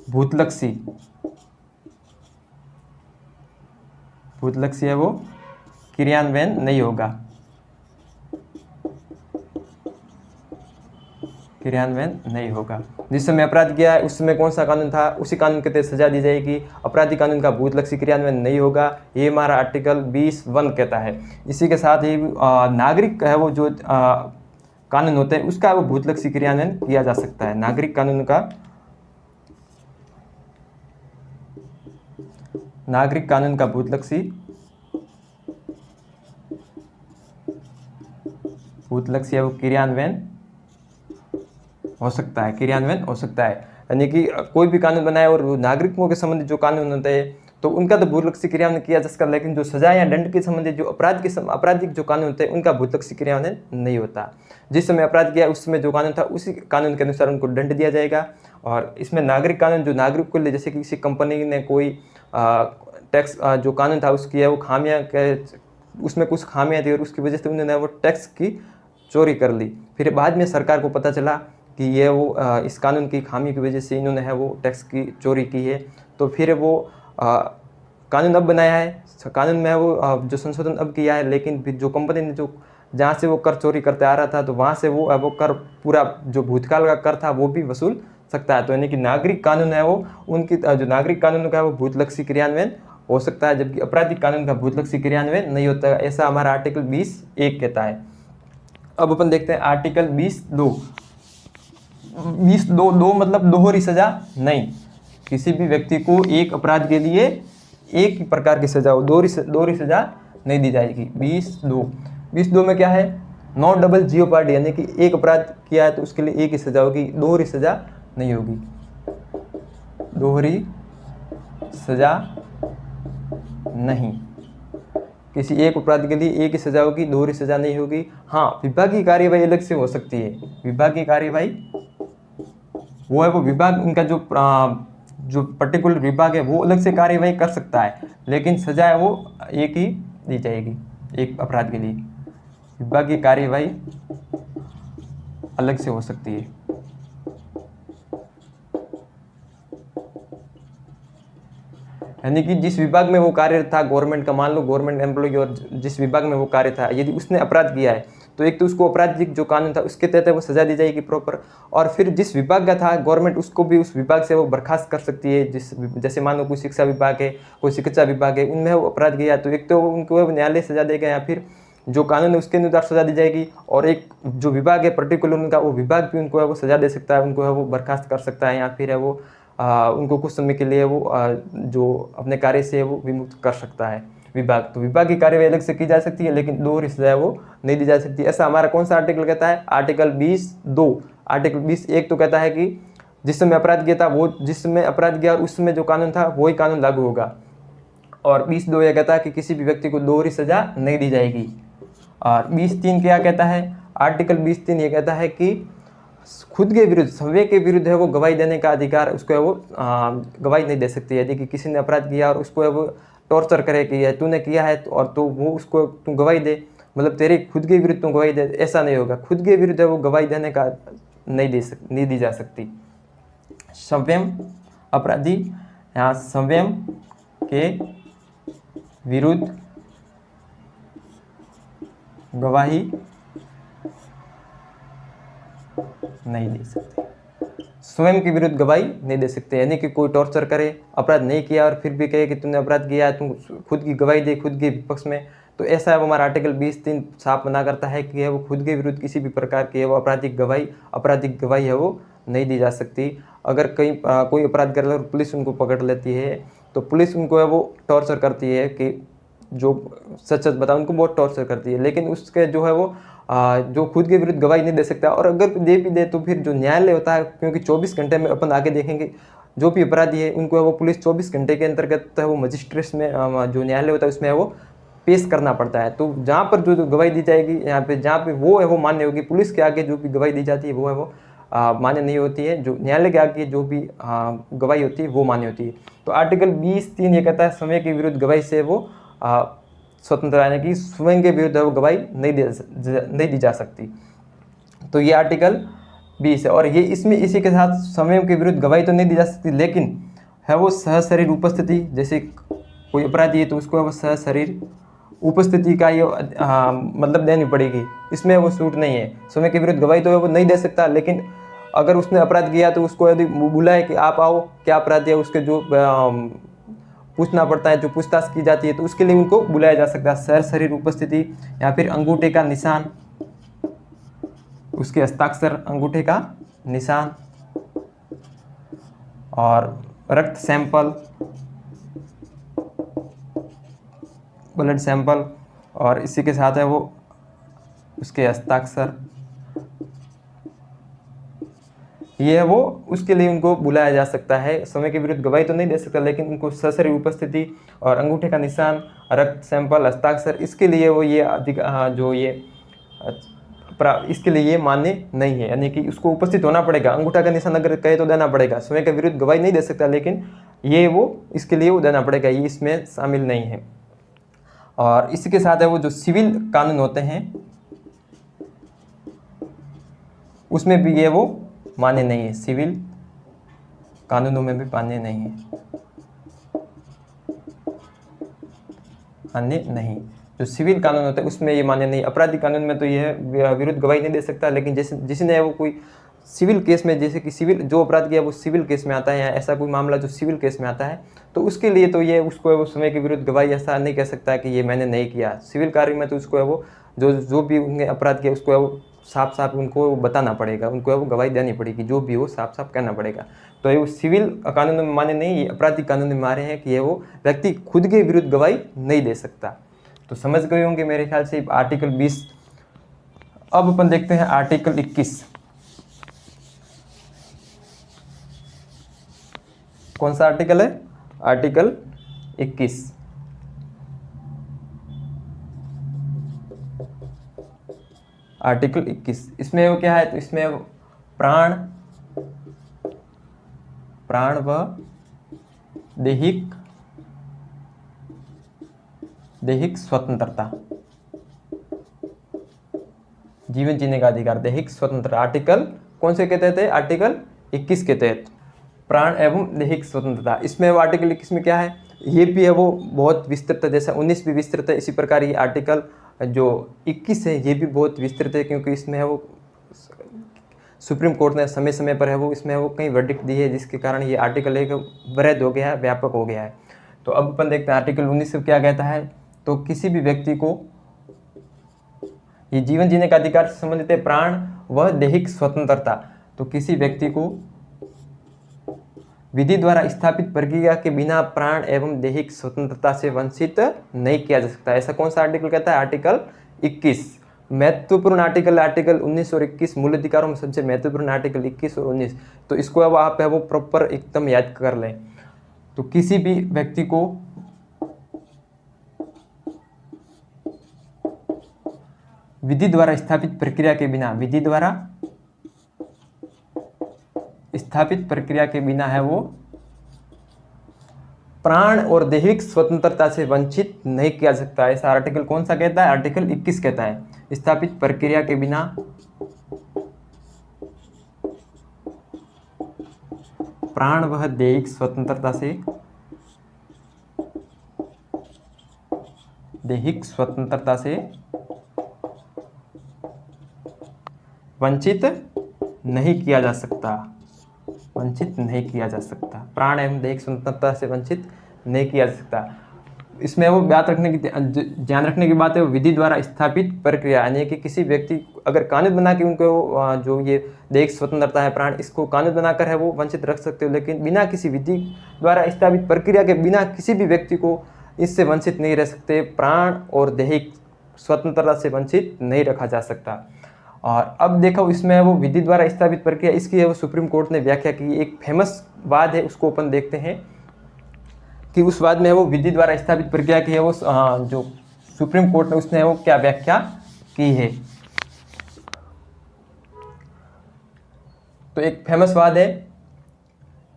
भूतलक्षी है वो क्रियान्वयन नहीं होगा, क्रियान्वयन नहीं होगा। जिस समय अपराध किया है उस समय कौन सा कानून था उसी कानून के तहत सजा दी जाएगी। आपराधिक कानून का भूतलक्षी क्रियान्वयन नहीं होगा, ये हमारा आर्टिकल 20(1) कहता है। इसी के साथ ही नागरिक है वो जो कानून होते हैं उसका वो भूतलक्षी क्रियान्वयन किया जा सकता है। नागरिक कानून का भूतलक्षी है वो क्रियान्वयन हो सकता है, यानी कि कोई भी कानून बनाए और नागरिकों के संबंधित जो कानून होते हैं तो उनका तो भूतलक्षी क्रियान्वयन किया जा सकता है, लेकिन जो सजा या दंड के संबंधित जो आपराधिक जो कानून होते हैं उनका भूतलक्षी क्रियान्वयन नहीं होता। जिस समय अपराध किया उस समय जो कानून था उसी कानून के अनुसार उनको दंड दिया जाएगा। और इसमें नागरिक कानून जो नागरिक को लिए, जैसे कि किसी कंपनी ने कोई टैक्स जो कानून था उसकी है वो खामियां उसमें कुछ खामियां थी और उसकी वजह से उन्होंने वो टैक्स की चोरी कर ली। फिर बाद में सरकार को पता चला कि ये वो इस कानून की खामी की वजह से इन्होंने है वो टैक्स की चोरी की है, तो फिर वो कानून अब बनाया है, कानून में वो जो संशोधन अब किया है। लेकिन फिर जो कंपनी ने जो जहाँ से वो कर चोरी करते आ रहा था तो वहाँ से वो कर पूरा जो भूतकाल का कर था वो भी वसूल सकता है। तो यानी कि नागरिक कानून है वो उनकी जो नागरिक कानून का है वो भूतलक्षी क्रियान्वयन हो सकता है, जबकि आपराधिक कानून का भूतलक्षी क्रियान्वयन नहीं होता है। ऐसा हमारा आर्टिकल 20(1) कहता है। अब अपन देखते हैं आर्टिकल 20(2). 20(2) मतलब दोहरी सजा नहीं। किसी भी व्यक्ति को एक अपराध के लिए एक ही प्रकार की सजा हो, दोहरी सजा नहीं दी जाएगी। 20(2) में क्या है, नो डबल जियोपार्डी, यानी कि एक अपराध किया है तो उसके लिए एक ही सजा होगी, दोहरी सजा नहीं होगी। दोहरी सजा नहीं, किसी एक अपराध के लिए एक ही सजा होगी, दोहरी सजा नहीं होगी। हाँ, विभागीय कार्यवाही अलग से हो सकती है। विभागीय कार्यवाही वो है वो विभाग, उनका जो पर्टिकुलर विभाग है वो अलग से कार्यवाही कर सकता है, लेकिन सजा है वो एक ही दी जाएगी एक अपराध के लिए। विभागीय कार्यवाही अलग से हो सकती है। यानी कि जिस विभाग में वो कार्यरत था गवर्नमेंट का, मान लो गवर्नमेंट एम्प्लॉय, और जिस विभाग में वो कार्य था, यदि उसने अपराध किया है तो एक तो उसको आपराधिक जो कानून था उसके तहत वो सजा दी जाएगी प्रॉपर, और फिर जिस विभाग का था गवर्नमेंट उसको भी उस विभाग से वो बर्खास्त कर सकती है। जैसे मान लो कोई शिक्षा विभाग है, कोई चिकित्सा विभाग है, उनमें वो अपराध किया तो एक तो उनको न्यायालय सजा देगा या फिर जो कानून है उसके अनुसार सजा दी जाएगी, और एक जो विभाग है पर्टिकुलर उनका, वो विभाग भी उनको है वो सजा दे सकता है, उनको है वो बर्खास्त कर सकता है, या फिर है वो उनको कुछ समय के लिए वो जो अपने कार्य से वो विमुक्त कर सकता है विभाग। तो विभाग की कार्यवाही अलग से की जा सकती है, लेकिन दोहरी सजा वो नहीं दी जा सकती। ऐसा हमारा कौन सा आर्टिकल कहता है, आर्टिकल 20(2). आर्टिकल 20(1) तो कहता है कि जिस समय अपराध किया था वो, जिस समय अपराध किया और उस समय जो कानून था वही कानून लागू होगा। और 20(2) यह कहता है कि किसी भी व्यक्ति को दोहरी सजा नहीं दी जाएगी। और 20(3) क्या कहता है, आर्टिकल 20(3) ये कहता है कि खुद के विरुद्ध, स्वयं के विरुद्ध है वो गवाही देने का अधिकार, उसको है वो गवाही नहीं दे सकती। यदि कि किसी ने अपराध किया और उसको है वो टॉर्चर करे कि तूने किया है और तो वो उसको तू गवाही दे, मतलब तेरे खुद के विरुद्ध तू गवाही दे, ऐसा नहीं होगा। खुद के विरुद्ध है वो गवाही देने का नहीं दी जा सकती। स्वयं अपराधी यहाँ स्वयं के विरुद्ध गवाही नहीं दे सकते, स्वयं के विरुद्ध गवाही नहीं दे सकते। यानी कि कोई टॉर्चर करे, अपराध नहीं किया और फिर भी कहे कि तूने अपराध किया, तू खुद की गवाही दे खुद के पक्ष में, तो ऐसा है वो हमारा आर्टिकल 20(3) साफ मना करता है कि है वो खुद के विरुद्ध किसी भी प्रकार की है वो आपराधिक गवाही है वो नहीं दी जा सकती। अगर कोई अपराध कर और पुलिस उनको पकड़ लेती है तो पुलिस उनको है वो टॉर्चर करती है कि जो सच बताओ, उनको बहुत टॉर्चर करती है, लेकिन उसके जो है वो जो खुद के विरुद्ध गवाही नहीं दे सकता। और अगर दे भी दे तो फिर जो न्यायालय होता है, क्योंकि 24 घंटे में अपन आगे देखेंगे जो भी अपराधी है उनको है वो पुलिस 24 घंटे के अंतर्गत है वो मजिस्ट्रेट में जो न्यायालय होता है उसमें है वो पेश करना पड़ता है। तो जहाँ पर जो गवाही दी जाएगी, यहाँ पे जहाँ पे वो है वो मान्य होगी, पुलिस के आगे जो भी गवाही दी जाती है वो है वो मान्य नहीं होती है। जो न्यायालय के आगे जो भी गवाही होती है वो मान्य होती है। तो आर्टिकल 20(3) ये कहता है स्वयं के विरुद्ध गवाही से वो स्वतंत्र, यानी कि स्वयं के विरुद्ध वो गवाही नहीं दी जा सकती। तो ये आर्टिकल 20 है। और ये इसमें इसी के साथ स्वयं के विरुद्ध गवाही तो नहीं दी जा सकती, लेकिन है वो सहशरीर उपस्थिति, जैसे कोई अपराधी है तो उसको वो सहशरीर उपस्थिति का ये मतलब देनी पड़ेगी, इसमें वो छूट नहीं है। स्वयं के विरुद्ध गवाही तो वो नहीं दे सकता, लेकिन अगर उसने अपराध किया तो उसको यदि बुलाए कि आप आओ, क्या अपराध है, उसके जो पूछना पड़ता है, जो पूछताछ की जाती है, तो उसके लिए उनको बुलाया जा सकता है। सहशरीर उपस्थिति, या फिर अंगूठे का निशान, उसके हस्ताक्षर, अंगूठे का निशान, और रक्त सैंपल, ब्लड सैंपल, और इसी के साथ है वो उसके हस्ताक्षर, ये है वो, उसके लिए उनको बुलाया जा सकता है। समय के विरुद्ध गवाही तो नहीं दे सकता, लेकिन उनको सशरीर उपस्थिति और अंगूठे का निशान, रक्त सैंपल, हस्ताक्षर, इसके लिए वो ये जो ये इसके लिए ये मान्य नहीं है, यानी कि उसको उपस्थित होना पड़ेगा। अंगूठा का निशान अगर कहे तो देना पड़ेगा, समय के विरुद्ध गवाही नहीं दे सकता, लेकिन ये वो इसके लिए वो देना पड़ेगा, ये इसमें शामिल नहीं है। और इसी के साथ है वो जो सिविल कानून होते हैं उसमें भी ये वो मान्य नहीं है, सिविल कानूनों में भी मान्य नहीं है, मान्य नहीं। जो सिविल कानून होता है उसमें ये मान्य नहीं। आपराधिक कानून में तो ये विरुद्ध गवाही नहीं दे सकता, लेकिन जैसे जिसने वो कोई सिविल केस में, जैसे कि सिविल जो अपराध किया वो सिविल केस में आता है, या ऐसा कोई मामला जो सिविल केस में आता है, तो उसके लिए तो ये उसको है वो समय के विरुद्ध गवाही ऐसा नहीं कह सकता है कि ये मैंने नहीं किया। सिविल कार्य में तो उसको है वो जो भी उनने अपराध किया उसको है वो साफ साफ उनको बताना पड़ेगा, उनको है वो गवाही देनी पड़ेगी, जो भी हो साफ साफ कहना पड़ेगा। तो ये वो सिविल कानून में माने नहीं, ये आपराधिक कानून में मारे हैं कि ये वो व्यक्ति खुद के विरुद्ध गवाही नहीं दे सकता। तो समझ गए होंगे मेरे ख्याल से आर्टिकल 20। अब अपन देखते हैं आर्टिकल 21। कौन सा आर्टिकल है? आर्टिकल 21। आर्टिकल 21 इसमें वो क्या है? तो इसमें प्राण व दैहिक स्वतंत्रता, जीवन जीने का अधिकार, दैहिक स्वतंत्रता, आर्टिकल कौन से के तहत है? आर्टिकल 21 के तहत प्राण एवं दैहिक स्वतंत्रता। इसमें वो आर्टिकल 21 में क्या है? ये भी है वो बहुत विस्तृत है, जैसा 19 भी विस्तृत है, इसी प्रकार ये आर्टिकल जो 21 है ये भी बहुत विस्तृत है, क्योंकि इसमें है वो सुप्रीम कोर्ट ने समय समय पर है वो इसमें वो कई वर्डिक्ट दी है, जिसके कारण ये आर्टिकल एक वृहद हो गया है, व्यापक हो गया है। तो अब अपन देखते हैं आर्टिकल 19 से क्या कहता है। तो किसी भी व्यक्ति को ये जीवन जीने का अधिकार से संबंधित है, प्राण व दैहिक स्वतंत्रता। तो किसी व्यक्ति को विधि द्वारा स्थापित प्रक्रिया के बिना प्राण एवं दैहिक स्वतंत्रता से वंचित नहीं किया जा सकता। ऐसा कौन सा आर्टिकल कहता है? आर्टिकल 21। महत्वपूर्ण आर्टिकल, आर्टिकल 19 और 21 मूल अधिकारों में सबसे महत्वपूर्ण आर्टिकल 21 और 19। तो इसको अब आप है वो प्रॉपर एकदम याद कर लें। तो किसी भी व्यक्ति को विधि द्वारा स्थापित प्रक्रिया के बिना, विधि द्वारा स्थापित प्रक्रिया के बिना है वो प्राण और दैहिक स्वतंत्रता से वंचित नहीं किया जा सकता। ऐसा आर्टिकल कौन सा कहता है? आर्टिकल 21 कहता है, स्थापित प्रक्रिया के बिना प्राण व दैहिक स्वतंत्रता से वंचित नहीं किया जा सकता, वंचित नहीं किया जा सकता, प्राण एवं दैहिक स्वतंत्रता से वंचित नहीं किया जा सकता। इसमें वो ध्यान रखने की बात है, विधि द्वारा स्थापित प्रक्रिया, यानी कि किसी व्यक्ति अगर कानून बना के उनको जो ये दैहिक स्वतंत्रता है, प्राण, इसको कानून बनाकर है वो वंचित रख सकते हो, लेकिन बिना किसी विधि द्वारा स्थापित प्रक्रिया के बिना किसी भी व्यक्ति को इससे वंचित नहीं रह सकते, प्राण और दैहिक स्वतंत्रता से वंचित नहीं रखा जा सकता। और अब देखो इसमें वो विधि द्वारा स्थापित प्रक्रिया, इसकी है वो सुप्रीम कोर्ट ने व्याख्या की। एक फेमस वाद है, उसको अपन देखते हैं कि उस वाद में वो विधि द्वारा स्थापित प्रक्रिया की है वो जो सुप्रीम कोर्ट ने उसने वो क्या व्याख्या की है। तो एक फेमस वाद है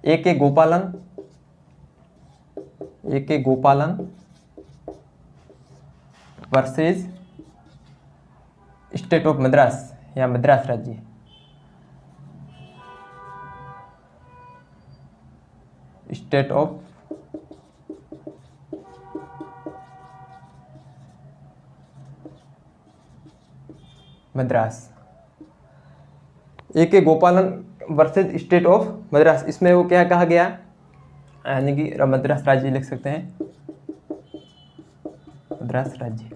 ए के गोपालन वर्सेस स्टेट ऑफ मद्रास या मद्रास राज्य। स्टेट ऑफ मद्रास, ए के गोपालन वर्सेज स्टेट ऑफ मद्रास। इसमें वो क्या कहा गया, यानी कि मद्रास राज्य लिख सकते हैं, मद्रास राज्य।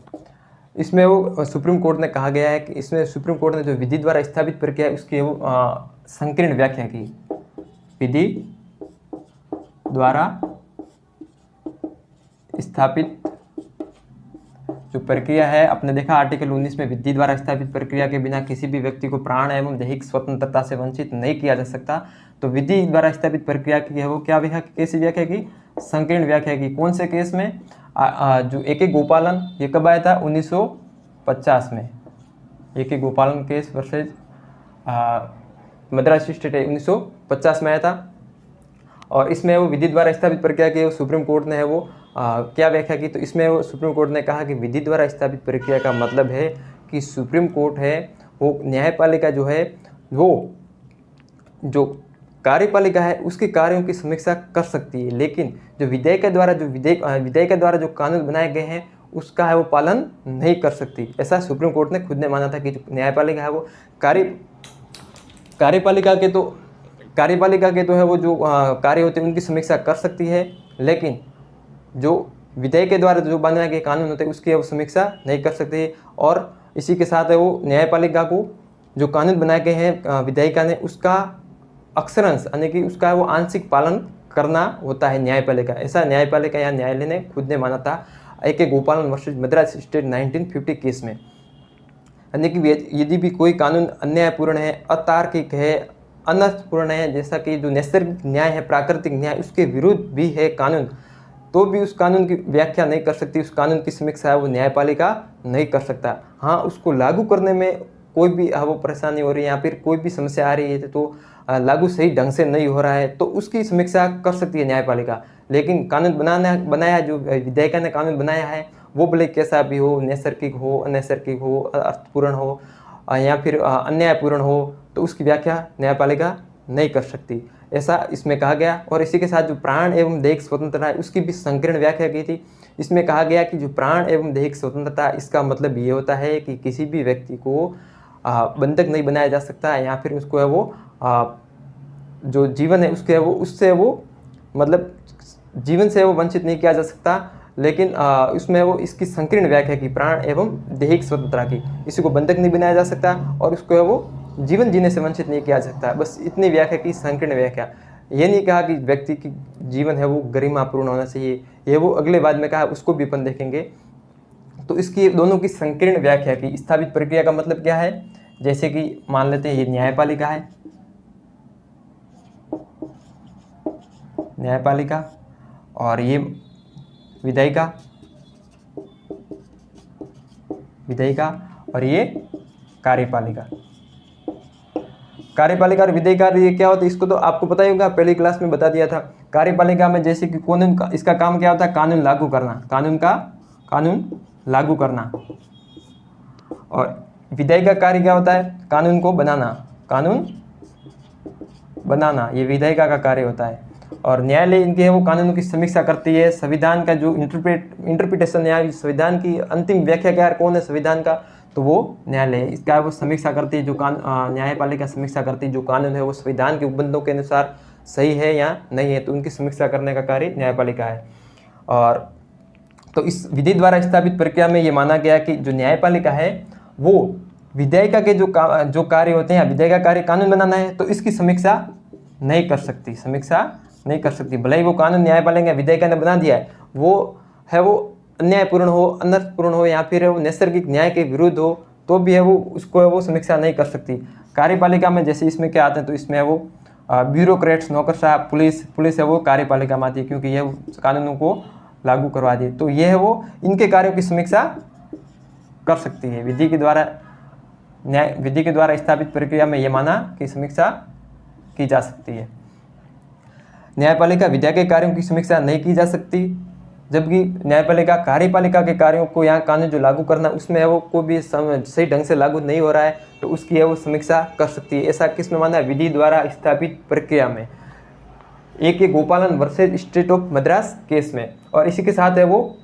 इसमें वो सुप्रीम कोर्ट ने कहा गया है कि इसमें सुप्रीम कोर्ट ने जो विधि द्वारा स्थापित प्रक्रिया है उसकी वो संकीर्ण व्याख्या की। विधि द्वारा स्थापित जो प्रक्रिया है, आपने देखा आर्टिकल 19 में विधि द्वारा स्थापित प्रक्रिया के बिना किसी भी व्यक्ति को प्राण एवं दैहिक स्वतंत्रता से वंचित नहीं किया जा सकता। तो विधि द्वारा स्थापित प्रक्रिया की है वो क्या व्याख्या, कैसी व्याख्या की, संकीर्ण व्याख्या की। कौन से केस में, जो A.K. गोपालन, ये कब आया था, 1950 में। A.K. गोपालन केस वर्सेज मद्रास स्टेट 1950 में आया था। और इसमें वो विधि द्वारा स्थापित प्रक्रिया की सुप्रीम कोर्ट ने है वो क्या व्याख्या की, तो इसमें वो सुप्रीम कोर्ट ने कहा कि विधि द्वारा स्थापित प्रक्रिया का मतलब है कि सुप्रीम कोर्ट है वो न्यायपालिका जो है वो जो कार्यपालिका है उसके कार्यों की समीक्षा कर सकती है, लेकिन जो विधेयक के द्वारा जो कानून बनाए गए हैं उसका है वो पालन नहीं कर सकती। ऐसा सुप्रीम कोर्ट ने खुद ने माना था कि जो न्यायपालिका है वो कार्यपालिका के तो है वो जो कार्य होते हैं उनकी समीक्षा कर सकती है, लेकिन जो विधेयक के द्वारा जो बनाए गए कानून होते हैं उसकी वो समीक्षा नहीं कर सकती। और इसी के साथ है वो न्यायपालिका को जो कानून बनाए गए हैं विधेयिका ने उसका अक्षरांश यानी कि उसका वो आंशिक पालन करना होता है न्यायपालिका। ऐसा न्यायपालिका या न्यायालय ने खुद ने माना था A.K. गोपालन वर्सेज मद्रास स्टेट 1950 केस में। यानी कि यदि भी कोई कानून अन्यायपूर्ण है, अतार्किक है, अनर्थपूर्ण है, जैसा कि जो नैसर्गिक न्याय है, प्राकृतिक न्याय, उसके विरुद्ध भी है कानून, तो भी उस कानून की व्याख्या नहीं कर सकती, उस कानून की समीक्षा है वो न्यायपालिका नहीं कर सकता। हाँ, उसको लागू करने में कोई भी वो परेशानी हो रही है या फिर कोई भी समस्या आ रही है तो लागू सही ढंग से नहीं हो रहा है तो उसकी समीक्षा कर सकती है न्यायपालिका। लेकिन कानून बनाया जो विधेयिका ने कानून बनाया है वो भले कैसा भी हो, नैसर्गिक हो, अनैसर्गिक हो, अर्थपूर्ण हो या फिर अन्यायपूर्ण हो, तो उसकी व्याख्या न्यायपालिका नहीं कर सकती, ऐसा इसमें कहा गया। और इसी के साथ जो प्राण एवं दैहिक स्वतंत्रता है उसकी भी संकीर्ण व्याख्या की थी। इसमें कहा गया कि जो प्राण एवं दैहिक स्वतंत्रता, इसका मतलब ये होता है कि किसी भी व्यक्ति को बंधक नहीं बनाया जा सकता या फिर उसको है वो जो जीवन है उसके वो उससे वो मतलब जीवन से वो वंचित नहीं किया जा सकता। लेकिन उसमें वो इसकी संकीर्ण व्याख्या की प्राण एवं दैहिक स्वतंत्रता की, इसी को बंधक नहीं बनाया जा सकता और उसको है वो जीवन जीने से वंचित नहीं किया जा सकता। बस इतनी व्याख्या की संकीर्ण व्याख्या। ये नहीं कहा कि व्यक्ति की जीवन है वो गरिमापूर्ण होना चाहिए, ये वो अगले बाद में कहा, उसको भी अपन देखेंगे। तो इसकी दोनों की संकीर्ण व्याख्या की। स्थापित प्रक्रिया का मतलब क्या है, जैसे कि मान लेते हैं ये न्यायपालिका है, न्यायपालिका, और ये विधेयिका और ये कार्यपालिका। कार्यपालिका और विधेयिका ये क्या होता है इसको तो आपको पता ही होगा, पहली क्लास में बता दिया था। कार्यपालिका में जैसे कि कानून का, इसका काम क्या होता है, कानून लागू करना, कानून लागू करना। और विधेयिका कार्य क्या होता है, कानून को बनाना, ये विधेयिका का कार्य होता है। और न्यायालय इनके है वो कानूनों की समीक्षा करती है। संविधान का जो इंटरप्रिटेशन या संविधान की अंतिम व्याख्याकार कौन है संविधान का, तो वो न्यायालय है, इसका वो समीक्षा करती है। जो न्यायपालिका समीक्षा करती है जो कानून है वो संविधान के उपबंधों के अनुसार सही है या नहीं है, तो उनकी समीक्षा करने का कार्य न्यायपालिका है। और तो इस विधि द्वारा स्थापित प्रक्रिया में ये माना गया कि जो न्यायपालिका है वो विधेयिका के जो कार्य होते हैं, विधेयिका कार्य कानून बनाना है, तो इसकी समीक्षा नहीं कर सकती। भले ही वो कानून न्यायपालिका विधेयिका ने बना दिया है, वो अन्यायपूर्ण हो, अनर्थपूर्ण हो या फिर वो नैसर्गिक न्याय के विरुद्ध हो, तो भी है वो उसको है वो समीक्षा नहीं कर सकती। कार्यपालिका में जैसे इसमें क्या आते हैं, तो इसमें है वो ब्यूरोक्रेट्स, नौकरशाह, पुलिस है वो कार्यपालिका में आती है, क्योंकि यह कानूनों को लागू करवा दी, तो यह है वो इनके कार्यों की समीक्षा कर सकती है। विधि के द्वारा स्थापित प्रक्रिया में ये माना कि समीक्षा की जा सकती है। न्यायपालिका विधेयक के कार्यों की समीक्षा नहीं की जा सकती, जबकि न्यायपालिका कार्यपालिका के कार्यों को या कानून जो लागू करना उसमें है वो कोई भी सही ढंग से लागू नहीं हो रहा है, तो उसकी है वो समीक्षा कर सकती है। ऐसा किसमें माना है, विधि द्वारा स्थापित प्रक्रिया में, A.K. गोपालन versus state of Madras case में। और इसी के साथ है वो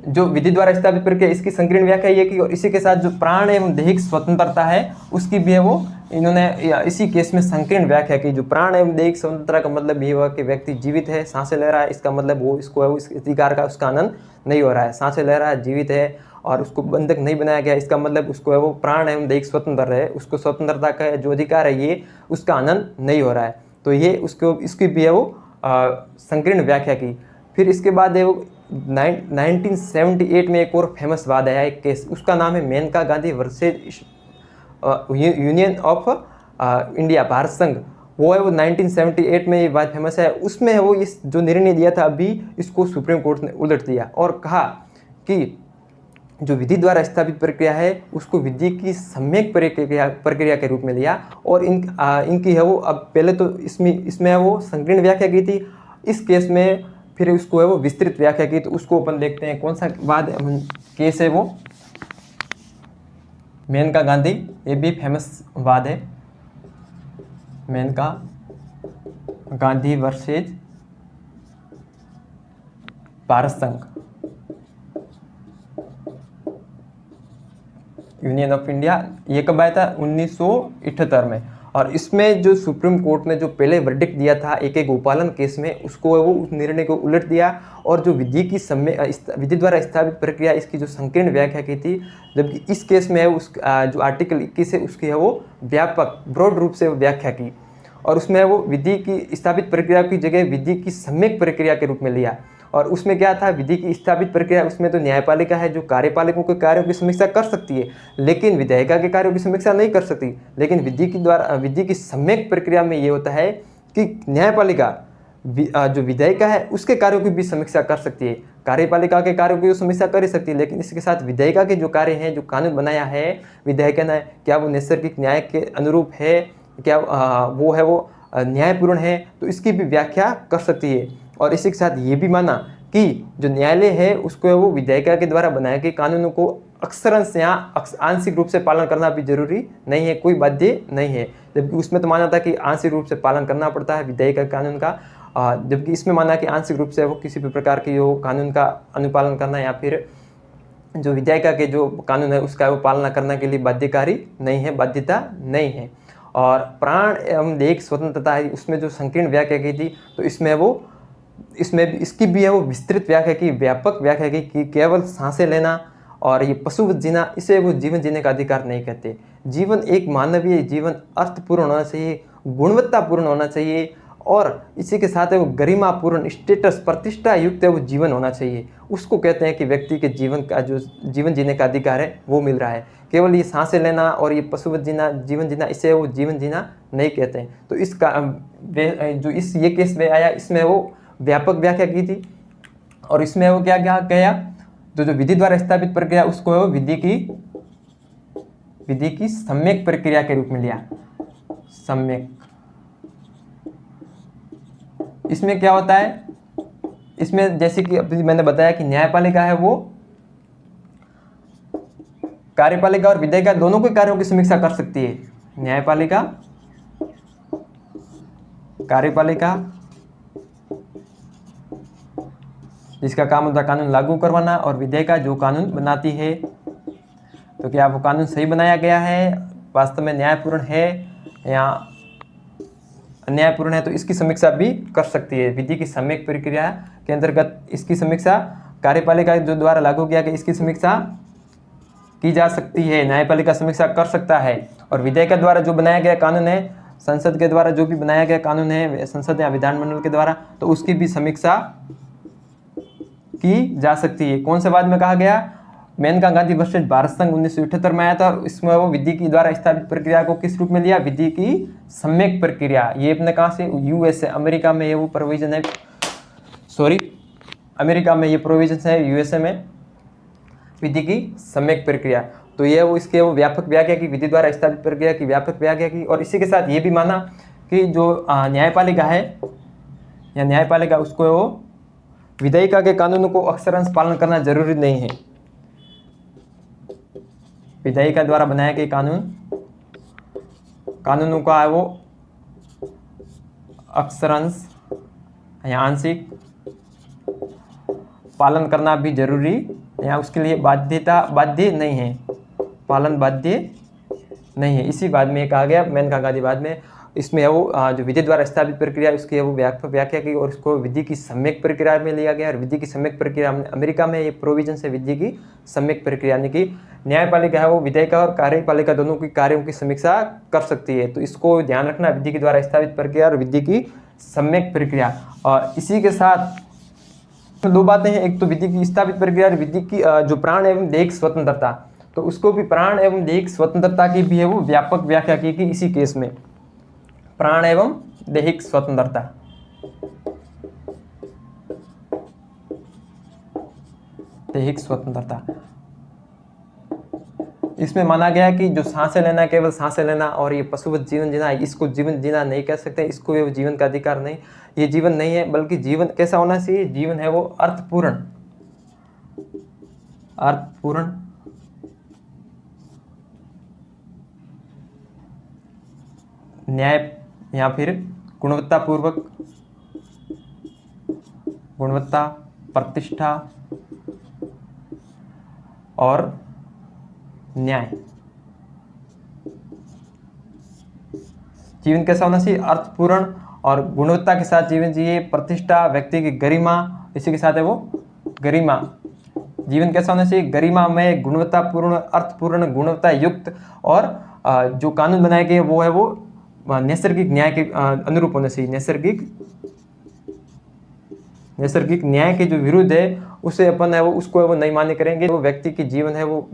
जो विधि द्वारा स्थापित प्रक्रिया, इसकी संकीर्ण व्याख्या ये की। और इसी के साथ जो प्राण एवं दैहिक स्वतंत्रता है उसकी भी है वो इन्होंने इसी केस में संकीर्ण व्याख्या की। जो प्राण एवं दैहिक स्वतंत्रता का मतलब ये हुआ कि व्यक्ति जीवित है, सांसें ले रहा है, इसका मतलब वो इसको है उस अधिकार का उसका आनंद नहीं हो रहा है। सांसें ले रहा है, जीवित है और उसको बंधक नहीं बनाया गया, इसका मतलब उसको है वो प्राण एवं दैहिक स्वतंत्र है, उसको स्वतंत्रता का जो अधिकार है ये उसका आनंद नहीं हो रहा है, तो ये इसकी भी है वो संकीर्ण व्याख्या की। फिर इसके बाद है वो 1978 में एक और फेमस वाद आया, एक केस, उसका नाम है Maneka Gandhi versus union of India, Bharat संघ। वो है वो 1978 में ये बात फेमस है। उसमें है वो इस जो निर्णय दिया था अभी, इसको सुप्रीम कोर्ट ने उलट दिया और कहा कि जो विधि द्वारा स्थापित प्रक्रिया है उसको विधि की सम्यक प्रक्रिया के रूप में लिया। और इनकी है वो, अब पहले तो इसमें है वो संकीर्ण व्याख्या की थी, इस केस में फिर उसको है वो विस्तृत व्याख्या की। तो उसको अपन देखते हैं कौन सा वाद केस है वो, मेनका गांधी, ये भी फेमस वाद है, मेनका गांधी वर्सेज भारत संघ, यूनियन ऑफ इंडिया। ये कब आया था? 1978 में। और इसमें जो सुप्रीम कोर्ट ने जो पहले वर्डिक्ट दिया था एक गोपालन केस में, उसको वो उस निर्णय को उलट दिया और जो विधि द्वारा स्थापित प्रक्रिया, इसकी जो संकीर्ण व्याख्या की थी, जबकि इस केस में है उस जो आर्टिकल 21 है उसकी है वो व्यापक ब्रॉड रूप से व्याख्या की। और उसमें वो विधि की स्थापित प्रक्रिया की जगह विधि की सम्यक प्रक्रिया के रूप में लिया। और उसमें क्या था, विधि की स्थापित प्रक्रिया, उसमें तो न्यायपालिका है जो कार्यपालिकों के कार्यों की समीक्षा कर सकती है, लेकिन विधायिका के कार्यों की समीक्षा नहीं कर सकती। लेकिन विधि की सम्यक प्रक्रिया में ये होता है कि न्यायपालिका जो विधायिका है उसके कार्यों की भी समीक्षा कर सकती है, कार्यपालिका के कार्यों की समीक्षा कर ही सकती है। लेकिन इसके साथ विधायिका के जो कार्य हैं, जो कानून बनाया है विधायिका ने, क्या वो नैसर्गिक न्याय के अनुरूप है, क्या वो है वो न्यायपूर्ण है, तो इसकी भी व्याख्या कर सकती है। और इसी के साथ ये भी माना कि जो न्यायालय है उसको वो विधायिका के द्वारा बनाए गए कानूनों को अक्सरंश या आंशिक रूप से पालन करना भी जरूरी नहीं है, कोई बाध्य नहीं है। जबकि उसमें तो माना था कि आंशिक रूप से पालन करना पड़ता है विधायिका कानून का, जबकि इसमें माना कि आंशिक रूप से वो किसी भी प्रकार की जो कानून का अनुपालन करना या फिर जो विधायिका के जो कानून है उसका वो पालना करने के लिए बाध्यकारी नहीं है, बाध्यता नहीं है। और प्राण एवं देह स्वतंत्रता है, उसमें जो संकीर्ण व्याख्या की थी, तो इसमें इसकी भी है वो विस्तृत व्याख्या की, व्यापक व्याख्या की कि केवल सांसें लेना और ये पशुवत जीना, इसे वो जीवन जीने का अधिकार नहीं कहते। जीवन एक मानवीय जीवन अर्थपूर्ण होना चाहिए, गुणवत्तापूर्ण होना चाहिए, और इसी के साथ है वो गरिमापूर्ण, स्टेटस, प्रतिष्ठा युक्त है वो जीवन होना चाहिए। उसको कहते हैं कि व्यक्ति के जीवन का जो जीवन जीने का अधिकार है वो मिल रहा है। केवल ये सांसें लेना और ये पशुवत जीना, जीवन जीना, इसे वो जीवन जीना नहीं कहते हैं। तो इसका जो ये केस में आया, इसमें वो व्यापक व्याख्या की थी। और इसमें वो क्या क्या कहा, जो विधि द्वारा स्थापित प्रक्रिया उसको वो विधि की सम्यक प्रक्रिया के रूप में लिया, सम्यक। इसमें क्या होता है, इसमें जैसे कि अभी मैंने बताया कि न्यायपालिका है वो कार्यपालिका और विधायिका दोनों के कार्यों की समीक्षा कर सकती है। न्यायपालिका, कार्यपालिका जिसका काम होता है कानून लागू करवाना, और विधायिका जो कानून बनाती है। तो क्या वो कानून सही बनाया गया है, वास्तव में न्यायपूर्ण है या अन्यायपूर्ण है, तो इसकी समीक्षा भी कर सकती है। विधि की सम्यक प्रक्रिया के अंतर्गत इसकी समीक्षा कार्यपालिका जो द्वारा लागू किया गया इसकी समीक्षा की जा सकती है, न्यायपालिका समीक्षा कर सकता है। और विधायिका द्वारा जो बनाया गया कानून है, संसद के द्वारा जो भी बनाया गया कानून है, संसद या विधानमंडल के द्वारा, तो उसकी भी समीक्षा की जा सकती है। कौन से बाद में कहा गया, मेनका गांधी वर्सेज भारत संघ 1978 में आया था। और इसमें वो विधि की द्वारा स्थापित प्रक्रिया को किस रूप में लिया, विधि की सम्यक प्रक्रिया। ये अपने कहाँ से, यूएसए, अमेरिका में ये वो प्रोविजन है, अमेरिका में ये प्रोविजन है, यूएसए में विधि की सम्यक प्रक्रिया। तो ये वो इसके वो व्यापक व्याख्या की, विधि द्वारा स्थापित प्रक्रिया की व्यापक व्याख्या की। और इसी के साथ ये भी माना कि जो न्यायपालिका है या न्यायपालिका, उसको वो विधायिका के कानूनों को अक्षरंश पालन करना जरूरी नहीं है। विधायिका द्वारा बनाए गए कानूनों का वो अक्षरंश या आंशिक पालन करना भी जरूरी या उसके लिए बाध्य नहीं है, पालन बाध्य नहीं है। इसी बाद में कहा गया, मेनका गांधी बाद में, इसमें वो जो विधि द्वारा स्थापित प्रक्रिया उसकी वो व्याख्या की और इसको विधि की सम्यक प्रक्रिया में लिया गया। और विधि की सम्यक प्रक्रिया अमेरिका में ये प्रोविजन से विधि की सम्यक प्रक्रिया, यानी कि न्यायपालिका है वो विधायिका और कार्यपालिका दोनों की कार्यों की समीक्षा कर सकती है। तो इसको ध्यान रखना, विधि के द्वारा स्थापित प्रक्रिया और विधि की सम्यक प्रक्रिया। और इसी के साथ दो बातें हैं, एक तो विधि की स्थापित प्रक्रिया और विधि की जो प्राण एवं दैहिक स्वतंत्रता, तो उसको भी प्राण एवं दैहिक स्वतंत्रता की भी है वो व्यापक व्याख्या की इसी केस में, प्राण एवं दैहिक स्वतंत्रता। दैहिक स्वतंत्रता, इसमें माना गया कि जो सांसें लेना, केवल सांसें लेना और ये पशुवत जीवन जीना, इसको जीवन जीना नहीं कह सकते, इसको ये जीवन का अधिकार नहीं, ये जीवन नहीं है, बल्कि जीवन कैसा होना चाहिए, जीवन है वो अर्थपूर्ण, अर्थपूर्ण, न्याय या फिर गुणवत्तापूर्वक, गुणवत्ता, प्रतिष्ठा और न्याय। जीवन कैसा होना चाहिए, अर्थपूर्ण और गुणवत्ता के साथ जीवन जिए, प्रतिष्ठा, व्यक्ति की गरिमा, इसी के साथ है वो गरिमा। जीवन कैसा होना चाहिए, गरिमा में, गुणवत्तापूर्ण, अर्थपूर्ण, गुणवत्ता युक्त, और जो कानून बनाए गए वो है वो नैसर्गिक न्याय के अनुरूप होना चाहिए। नैसर्गिक न्याय के जो विरुद्ध है उसे अपन है वो उसको है वो नहीं मान्य करेंगे। वो व्यक्ति की जीवन है वो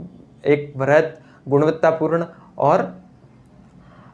एक बृहत, गुणवत्तापूर्ण और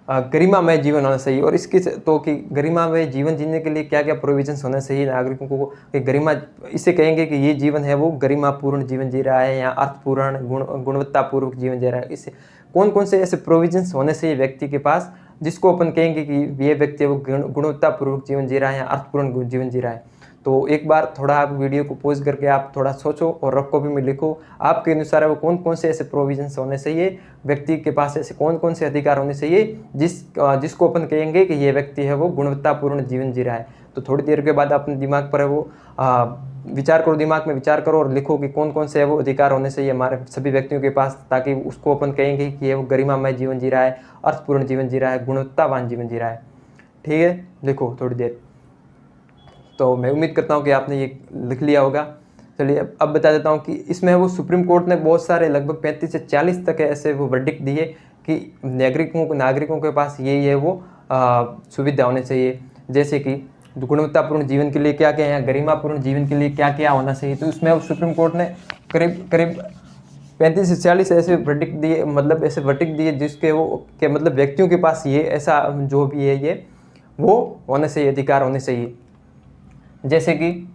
गरिमामय जीवन होना चाहिए। और इसकी तो कि गरिमामय जीवन जीने के लिए क्या क्या प्रोविजंस होना चाहिए नागरिकों को, कि गरिमा, इसे कहेंगे कि ये जीवन है वो गरिमापूर्ण जीवन जी रहा है या अर्थपूर्ण गुणवत्तापूर्वक जीवन जी रहा है। इससे कौन कौन से ऐसे प्रोविजंस होने चाहिए व्यक्ति के पास, जिसको अपन कहेंगे कि ये व्यक्ति है वो गुणवत्तापूर्वक जीवन जी रहा है या अर्थपूर्ण जीवन जी रहा है। तो एक बार थोड़ा आप वीडियो को पॉज करके आप थोड़ा सोचो और रफ कॉपी में लिखो, आपके अनुसार वो कौन कौन से ऐसे प्रोविजंस होने चाहिए व्यक्ति के पास, ऐसे कौन कौन से अधिकार होने चाहिए जिसको अपन कहेंगे कि ये व्यक्ति है वो गुणवत्तापूर्ण जीवन जी रहा है। तो थोड़ी देर के बाद अपने दिमाग पर है वो विचार करो, दिमाग में विचार करो और लिखो कि कौन कौन से है वो अधिकार होने चाहिए हमारे सभी व्यक्तियों के पास, ताकि उसको अपन कहेंगे कि ये वो गरिमामय जीवन जी रहा है, अर्थपूर्ण जीवन जी रहा है, गुणवत्तावान जीवन जी रहा है। ठीक है, लिखो थोड़ी देर। तो मैं उम्मीद करता हूँ कि आपने ये लिख लिया होगा। चलिए अब बता देता हूँ कि इसमें वो सुप्रीम कोर्ट ने बहुत सारे लगभग 35 से 40 तक ऐसे वो वर्डिक्ट दिए कि नागरिकों के पास ये वो सुविधा होनी चाहिए, जैसे कि गुणवत्तापूर्ण जीवन के लिए क्या क्या है, गरिमापूर्ण जीवन के लिए क्या क्या होना चाहिए। तो उसमें सुप्रीम कोर्ट ने करीब 35 से 40 ऐसे वर्डिक्ट दिए, मतलब ऐसे वर्डिक्ट दिए जिसके वो के मतलब व्यक्तियों के पास ये ऐसा जो भी है ये वो होने चाहिए, अधिकार होने चाहिए। जैसे कि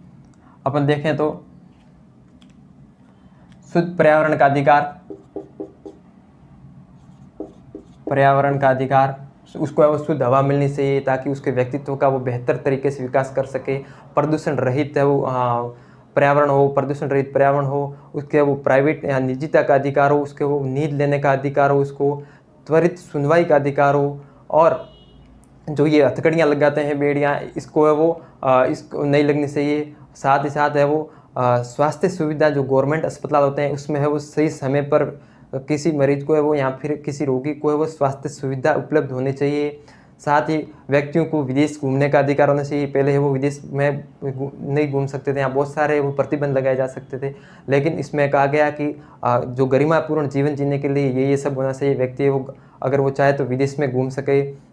अपन देखें तो शुद्ध पर्यावरण का अधिकार, पर्यावरण का अधिकार, उसको वो शुद्ध हवा मिलनी चाहिए ताकि उसके व्यक्तित्व का वो बेहतर तरीके से विकास कर सके। प्रदूषण रहित है वो पर्यावरण हो, प्रदूषण रहित पर्यावरण हो, उसके वो प्राइवेट या निजीता का अधिकार हो, उसके वो नींद लेने का अधिकार हो, उसको त्वरित सुनवाई का अधिकार हो, और जो ये हथकड़ियाँ लगाते हैं बेड़ियाँ, इसको है वो इसको नहीं लगनी चाहिए। साथ ही साथ है वो स्वास्थ्य सुविधा जो गवर्नमेंट अस्पताल होते हैं उसमें है वो सही समय पर किसी मरीज को है वो या फिर किसी रोगी को है वो स्वास्थ्य सुविधा उपलब्ध होनी चाहिए। साथ ही व्यक्तियों को विदेश घूमने का अधिकार होना चाहिए। पहले है वो विदेश में नहीं घूम सकते थे, यहाँ बहुत सारे वो प्रतिबंध लगाए जा सकते थे, लेकिन इसमें कहा गया कि जो गरिमापूर्ण जीवन जीने के लिए ये सब होना चाहिए। व्यक्ति वो अगर वो चाहे तो विदेश में घूम सके,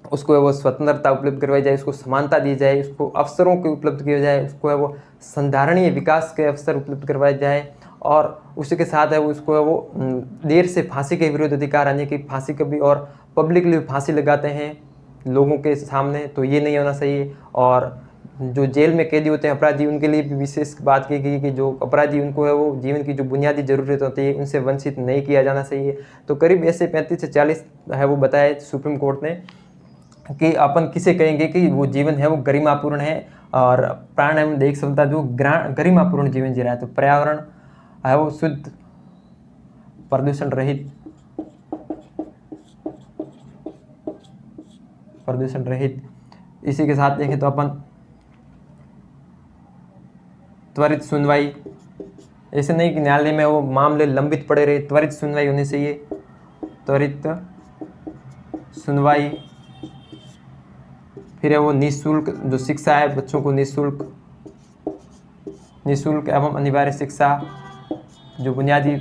उसको वो स्वतंत्रता उपलब्ध करवाई जाए, उसको समानता दी जाए, उसको अवसरों के उपलब्ध किया जाए, उसको है वो संधारणीय विकास के अवसर उपलब्ध करवाए जाए, और उसी के साथ है वो उसको है वो देर से फांसी के विरुद्ध अधिकार आने की, फांसी कभी और पब्लिकली फांसी लगाते हैं लोगों के सामने, तो ये नहीं होना चाहिए। और जो जेल में कैदी होते हैं अपराधी, उनके लिए भी विशेष बात की गई कि जो अपराधी उनको है वो जीवन की जो बुनियादी ज़रूरत होती है उनसे वंचित नहीं किया जाना चाहिए। तो करीब ऐसे 35 से 40 है वो बताया सुप्रीम कोर्ट ने कि अपन किसे कहेंगे कि वो जीवन है वो गरिमापूर्ण है, और प्राण एवं दैहिक क्षमता जो गरिमापूर्ण जीवन जी रहा है। तो पर्यावरण है वो शुद्ध, प्रदूषण रहित, प्रदूषण रहित। इसी के साथ देखें तो अपन त्वरित सुनवाई, ऐसे नहीं कि न्यायालय में वो मामले लंबित पड़े रहे, त्वरित सुनवाई होनी चाहिए, त्वरित सुनवाई। फिर है वो निःशुल्क जो शिक्षा है बच्चों को, निःशुल्क एवं अनिवार्य शिक्षा, जो बुनियादी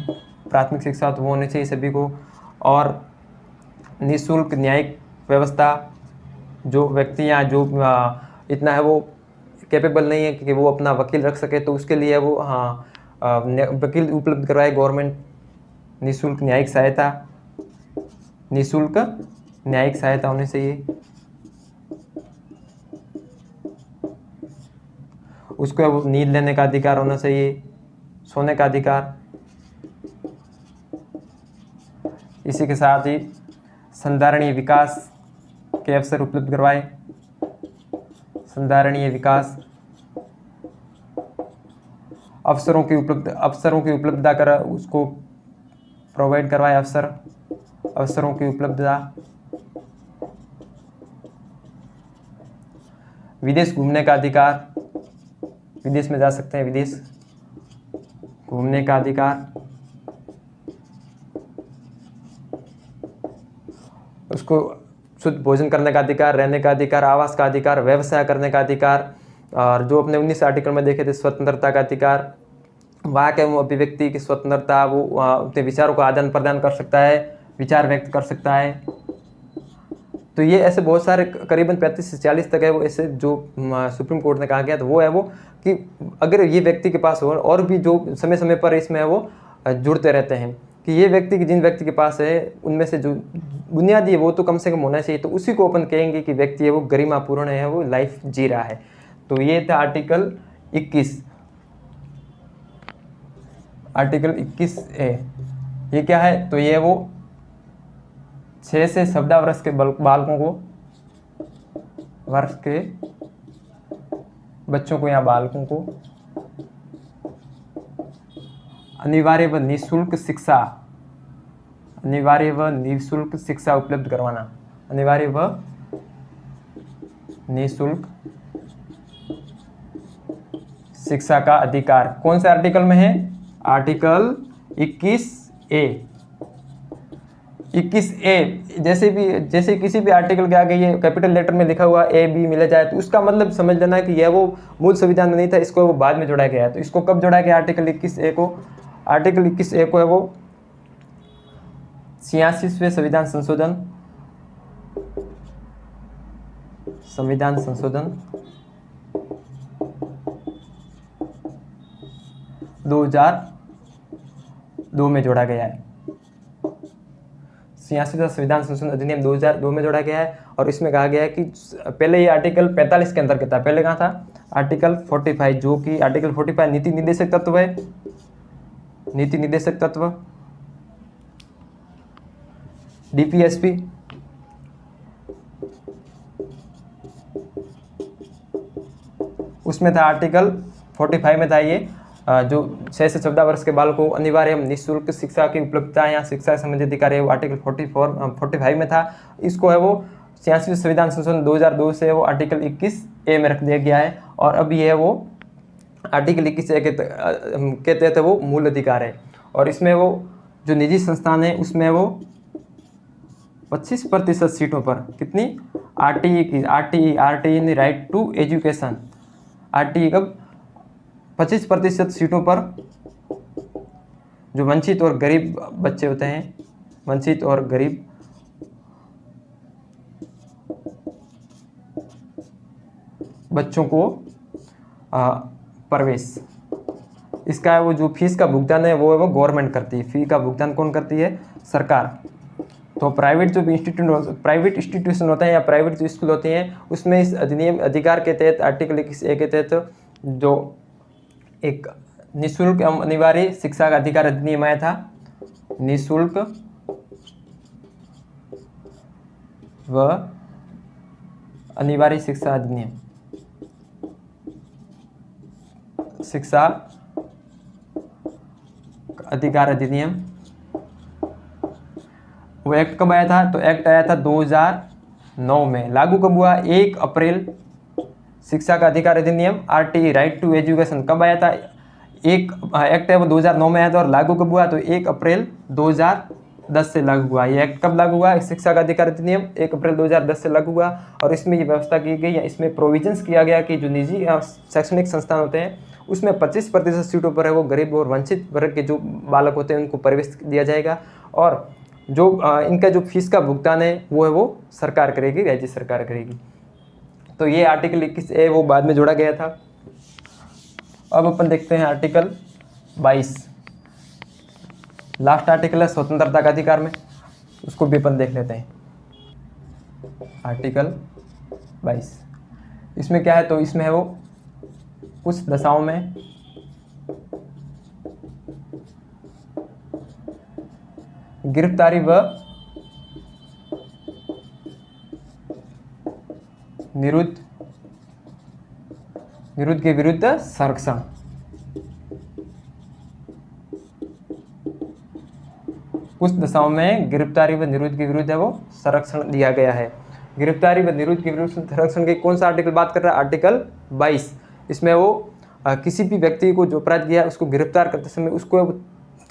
प्राथमिक शिक्षा तो वो होनी चाहिए सभी को, और निःशुल्क न्यायिक व्यवस्था, जो व्यक्ति या जो इतना है वो कैपेबल नहीं है कि वो अपना वकील रख सके, तो उसके लिए वो वकील उपलब्ध करवाए गवर्नमेंट। निःशुल्क न्यायिक सहायता, निःशुल्क न्यायिक सहायता होनी चाहिए। उसको वो नींद लेने का अधिकार होना चाहिए, सोने का अधिकार। इसी के साथ ही संधारणीय विकास के अवसर उपलब्ध करवाए, संधारणीय विकास, अवसरों की उपलब्धता कर उसको प्रोवाइड करवाए, अवसरों की उपलब्धता। विदेश घूमने का अधिकार, विदेश में जा सकते हैं, विदेश घूमने का अधिकार। उसको शुद्ध भोजन करने का अधिकार, रहने का अधिकार, आवास का अधिकार, व्यवसाय करने का अधिकार, और जो अपने 19 आर्टिकल में देखे थे स्वतंत्रता का अधिकार, वहाँ के वो अभिव्यक्ति की स्वतंत्रता, वो अपने विचारों का आदान प्रदान कर सकता है, विचार व्यक्त कर सकता है। तो ये ऐसे बहुत सारे करीबन 35 से 40 तक है वो ऐसे जो सुप्रीम कोर्ट ने कहा गया, तो वो है वो कि अगर ये व्यक्ति के पास हो, और भी जो समय समय पर इसमें है वो जुड़ते रहते हैं कि ये व्यक्ति जिन व्यक्ति के पास है उनमें से जो बुनियादी है वो तो कम से कम होना चाहिए, तो उसी को अपन कहेंगे कि व्यक्ति है वो गरिमापूर्ण है, वो लाइफ जी रहा है। तो ये था आर्टिकल 21, आर्टिकल 21A। ये क्या है, तो ये वो 6 से 14 वर्ष के बालकों को, वर्ष के बच्चों को या बालकों को अनिवार्य व निःशुल्क शिक्षा, अनिवार्य व निःशुल्क शिक्षा उपलब्ध करवाना, अनिवार्य व निःशुल्क शिक्षा का अधिकार कौन से आर्टिकल में है, आर्टिकल 21A। 21A जैसे किसी भी आर्टिकल के आगे ये कैपिटल लेटर में लिखा हुआ A B मिला जाए तो उसका मतलब समझ लेना कि यह वो मूल संविधान में नहीं था, इसको वो बाद में जोड़ा गया है। तो इसको कब जोड़ा गया आर्टिकल 21A को, आर्टिकल 21A को है वो 86वें संविधान संशोधन, संविधान संशोधन 2002 में जोड़ा गया है। 86वां संविधान संशोधन अधिनियम 2002 में जोड़ा गया है, और इसमें कहा गया है कि पहले ये आर्टिकल 45 के अंतर्गत था, पहले कहाँ था, आर्टिकल 45, जो कि आर्टिकल 45 नीति निर्देशक तत्व है, नीति निर्देशक तत्व, DPSP, उसमें था आर्टिकल 45 में था ये जो 6 से 14 वर्ष के बालकों को अनिवार्य एवं निःशुल्क शिक्षा की उपलब्धता या शिक्षा संबंधी अधिकार है, वो आर्टिकल 45 में था। इसको है वो 86वें संविधान संशोधन 2002 से वो आर्टिकल 21A में रख दिया गया है, और अभी है वो आर्टिकल 21A के तहत वो मूल अधिकार है। और इसमें वो जो निजी संस्थान है उसमें वो 25% सीटों पर कितनी, RTE की, RTE in right to education, RTE कब 25% सीटों पर जो वंचित और गरीब बच्चे होते हैं, वंचित और गरीब बच्चों को प्रवेश, इसका वो जो फीस का भुगतान है वो गवर्नमेंट करती है, फी का भुगतान कौन करती है, सरकार। तो प्राइवेट जो भी इंस्टीट्यूशन होते हैं या प्राइवेट जो स्कूल होते हैं उसमें इस अधिनियम अधिकार के तहत आर्टिकल 21A के तहत जो एक निःशुल्क एवं अनिवार्य शिक्षा का अधिकार अधिनियम आया था, निःशुल्क व अनिवार्य शिक्षा अधिनियम, शिक्षा अधिकार अधिनियम। वो एक्ट कब आया था, तो एक्ट आया था 2009 में। लागू कब हुआ, 1 अप्रैल। शिक्षा का अधिकार अधिनियम RTE राइट टू एजुकेशन कब आया था, एक्ट है वो 2009 में आया था, और लागू कब हुआ, तो 1 अप्रैल 2010 से लागू हुआ। ये एक्ट कब लागू हुआ, शिक्षा का अधिकार अधिनियम 1 अप्रैल 2010 से लागू हुआ। और इसमें ये व्यवस्था की गई, इसमें प्रोविजंस किया गया कि जो निजी शैक्षणिक संस्थान होते हैं उसमें 25% सीटों पर है वो गरीब और वंचित वर्ग के जो बालक होते हैं उनको प्रवेश दिया जाएगा, और जो इनका जो फीस का भुगतान है वो सरकार करेगी, राज्य सरकार करेगी। तो ये आर्टिकल 21 ए वो बाद में जोड़ा गया था। अब अपन देखते हैं आर्टिकल 22, लास्ट आर्टिकल है स्वतंत्रता का अधिकार में, उसको भी अपन देख लेते हैं। आर्टिकल 22 इसमें क्या है, तो इसमें है वो कुछ दशाओं में गिरफ्तारी व निरुद्ध के विरुद्ध संरक्षण। कुछ दशाओं में गिरफ्तारी व निरुद्ध के विरुद्ध है वो संरक्षण दिया गया है। गिरफ्तारी व निरुद्ध के विरुद्ध संरक्षण के कौन सा आर्टिकल बात कर रहा है? आर्टिकल 22। इसमें वो किसी भी व्यक्ति को जो अपराध किया है उसको गिरफ्तार करते समय उसको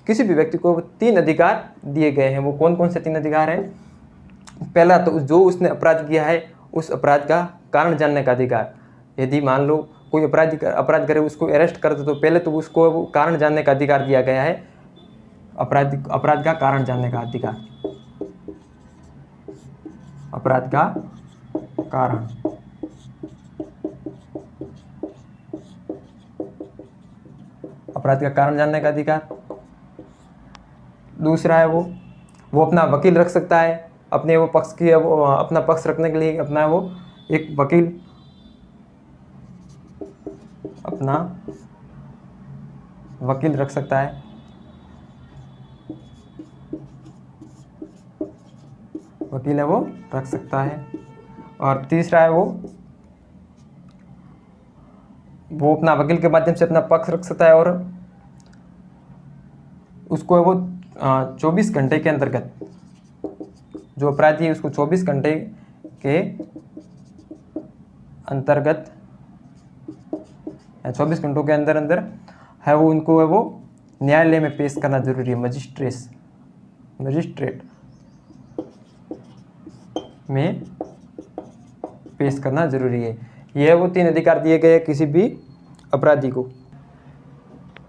किसी भी व्यक्ति को 3 अधिकार दिए गए हैं। वो कौन कौन से 3 अधिकार हैं? पहला तो जो उसने अपराध किया है उस अपराध का कारण जानने का अधिकार। यदि मान लो कोई अपराध करे, उसको अरेस्ट करते तो पहले तो उसको वो कारण जानने का अधिकार दिया गया है। अपराध का कारण जानने का अधिकार, अपराध का कारण, अपराध का कारण जानने का अधिकार। दूसरा है वो अपना वकील रख सकता है, अपने वो पक्ष की अपना पक्ष रखने के लिए अपना वो एक वकील अपना वकील रख सकता है। वकील है वो रख सकता है। और तीसरा है वो अपना वकील के माध्यम से अपना पक्ष रख सकता है और उसको वो 24 घंटे के अंतर्गत, जो अपराधी है उसको 24 घंटे के अंतर्गत 24 घंटों के अंदर अंदर है वो उनको है वो न्यायालय में पेश करना जरूरी है। मजिस्ट्रेट में पेश करना जरूरी है। यह वो 3 अधिकार दिए गए किसी भी अपराधी को।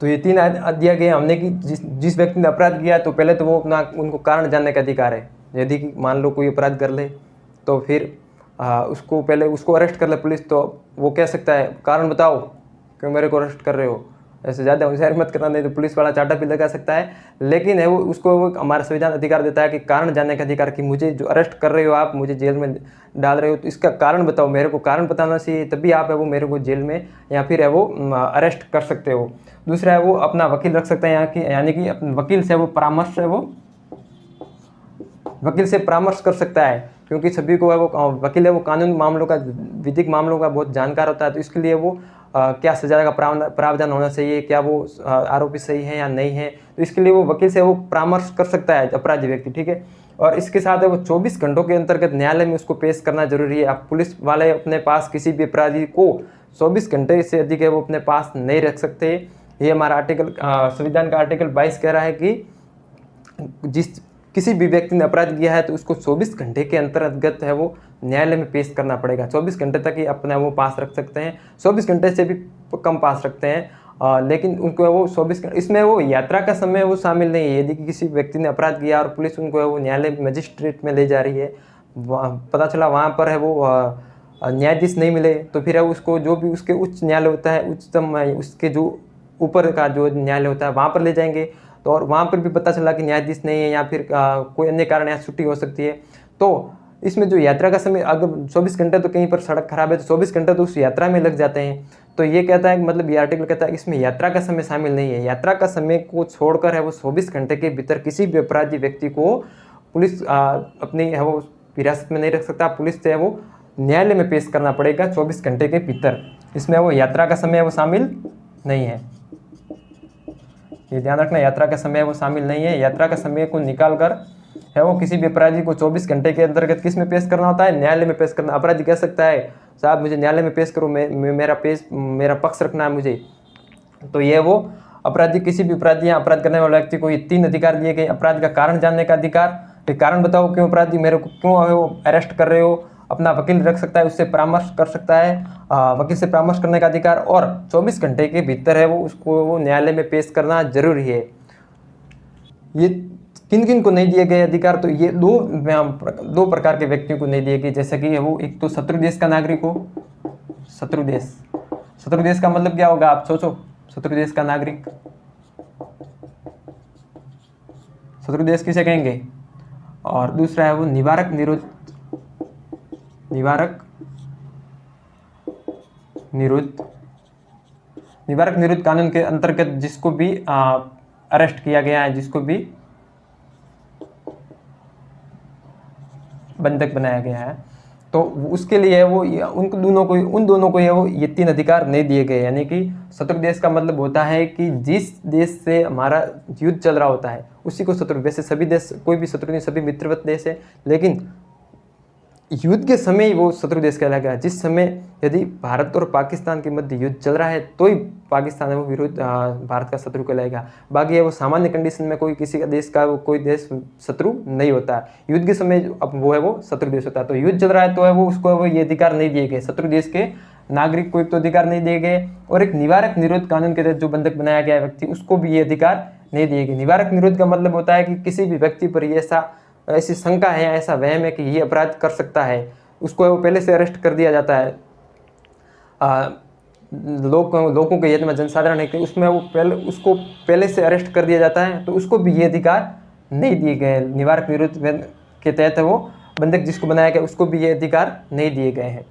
तो ये 3 दिया गया हमने कि जिस व्यक्ति ने अपराध किया तो पहले तो वो अपना उनको कारण जानने का अधिकार है। यदि मान लो कोई अपराध कर ले तो फिर उसको पहले उसको अरेस्ट कर ले पुलिस, तो वो कह सकता है कारण बताओ क्यों मेरे को अरेस्ट कर रहे हो, ऐसे ज़्यादा होशियारी मत करना, नहीं तो पुलिस वाला चाटा भी लगा सकता है। लेकिन है वो उसको वो हमारा संविधान अधिकार देता है कि कारण जानने का अधिकार, कि मुझे जो अरेस्ट कर रहे हो आप, मुझे जेल में डाल रहे हो तो इसका कारण बताओ, मेरे को कारण बताना चाहिए, तभी आप है वो मेरे को जेल में या फिर है वो अरेस्ट कर सकते हो। दूसरा है वो अपना वकील रख सकते हैं, यानी कि अपने वकील से वो परामर्श है वो वकील से परामर्श कर सकता है, क्योंकि सभी को है वो वकील है वो कानूनी मामलों का, विधिक मामलों का बहुत जानकार होता है। तो इसके लिए वो क्या सजा का प्रावधान होना चाहिए, क्या वो आरोपी सही है या नहीं है, तो इसके लिए वो वकील से वो परामर्श कर सकता है अपराधी व्यक्ति, ठीक है। और इसके साथ है वो 24 घंटों के अंतर्गत न्यायालय में उसको पेश करना जरूरी है। आप पुलिस वाले अपने पास किसी भी अपराधी को 24 घंटे से अधिक है वो अपने पास नहीं रख सकते। ये हमारा आर्टिकल संविधान का आर्टिकल 22 कह रहा है कि किसी भी व्यक्ति ने अपराध किया है तो उसको 24 घंटे के अंतर्गत है वो न्यायालय में पेश करना पड़ेगा। 24 घंटे तक ही अपना वो पास रख सकते हैं, 24 घंटे से भी कम पास रखते हैं। लेकिन उनको वो 24 घंटे, इसमें वो यात्रा का समय वो शामिल नहीं है। यदि किसी व्यक्ति ने अपराध किया और पुलिस उनको वो न्यायालय मजिस्ट्रेट में ले जा रही है, पता चला वहाँ पर है वो न्यायाधीश नहीं मिले, तो फिर है उसको जो भी उसके उच्च न्यायालय होता है, उच्चतम उसके जो ऊपर का जो न्यायालय होता है वहाँ पर ले जाएंगे। तो और वहाँ पर भी पता चला कि न्यायाधीश नहीं है या फिर कोई अन्य कारण या छुट्टी हो सकती है, तो इसमें जो यात्रा का समय, अगर 24 घंटे तो कहीं पर सड़क खराब है तो 24 घंटे तो उस यात्रा में लग जाते हैं। तो ये कहता है, मतलब ये आर्टिकल कहता है इसमें यात्रा का समय शामिल नहीं है। यात्रा का समय को छोड़कर है वो 24 घंटे के भीतर किसी भी अपराधी व्यक्ति को पुलिस अपनी है वो हिरासत में नहीं रख सकता। पुलिस से है वो न्यायालय में पेश करना पड़ेगा 24 घंटे के भीतर। इसमें वो यात्रा का समय वो शामिल नहीं है, ये ध्यान रखना, यात्रा का समय वो शामिल नहीं है। यात्रा का समय को निकाल कर है वो किसी भी अपराधी को 24 घंटे के अंतर्गत किस में पेश करना होता है? न्यायालय में पेश करना। अपराधी कह सकता है साहब मुझे न्यायालय में पेश करो, मेरा पक्ष रखना है मुझे। तो ये वो अपराधी, किसी भी अपराधी या अपराध करने वाले व्यक्ति को ये 3 अधिकार दिए गए। अपराध का कारण जानने का अधिकार, कारण बताओ क्यों अपराधी मेरे को क्यों वो अरेस्ट कर रहे हो, अपना वकील रख सकता है, उससे परामर्श कर सकता है, वकील से परामर्श करने का अधिकार, और 24 घंटे के भीतर है वो उसको वो न्यायालय में पेश करना जरूरी है। ये किन किन को नहीं दिए गए अधिकार? तो ये दो प्रकार के व्यक्तियों को नहीं दिए गए, जैसे कि वो एक तो शत्रु देश का नागरिक हो, शत्रु देश। शत्रु देश का मतलब क्या होगा, आप सोचो। शत्रु देश का नागरिक, शत्रु देश किसे कहेंगे। और दूसरा है वो निवारक निरोध, निवारक निरोध, निवारक निरोध कानून के अंतर्गत जिसको भी अरेस्ट किया गया है, जिसको भी बंधक बनाया गया है, तो उसके लिए वो उन दोनों को ये 3 अधिकार नहीं दिए गए। यानी कि शत्रु देश का मतलब होता है कि जिस देश से हमारा युद्ध चल रहा होता है उसी को शत्रु। वैसे सभी देश, कोई भी शत्रु नहीं, सभी मित्रवत देश है, लेकिन युद्ध के समय वो शत्रु देश कहलाएगा। जिस समय यदि भारत और पाकिस्तान के मध्य युद्ध चल रहा है तो ही पाकिस्तान है वो विरोध भारत का शत्रु कहलाएगा। बाकी है वो सामान्य कंडीशन में कोई किसी का देश का कोई देश शत्रु नहीं होता। युद्ध के समय अब वो है वो शत्रु देश होता है। तो युद्ध चल रहा है तो है वो उसको वो ये अधिकार नहीं दिए गए, शत्रु देश के नागरिक को एक तो अधिकार नहीं दिए गए, और एक निवारक निरोध कानून के तहत जो बंधक बनाया गया व्यक्ति उसको भी ये अधिकार नहीं दिए गए। निवारक निरोध का मतलब होता है कि किसी भी व्यक्ति पर ये ऐसी शंका है, ऐसा वहम है कि ये अपराध कर सकता है, उसको वो पहले से अरेस्ट कर दिया जाता है। लोगों के हित में, जनसाधारण है कि उसमें वो उसको पहले से अरेस्ट कर दिया जाता है, तो उसको भी ये अधिकार नहीं दिए गए। निवारक निरोध के तहत वो बंधक जिसको बनाया गया उसको भी ये अधिकार नहीं दिए गए हैं।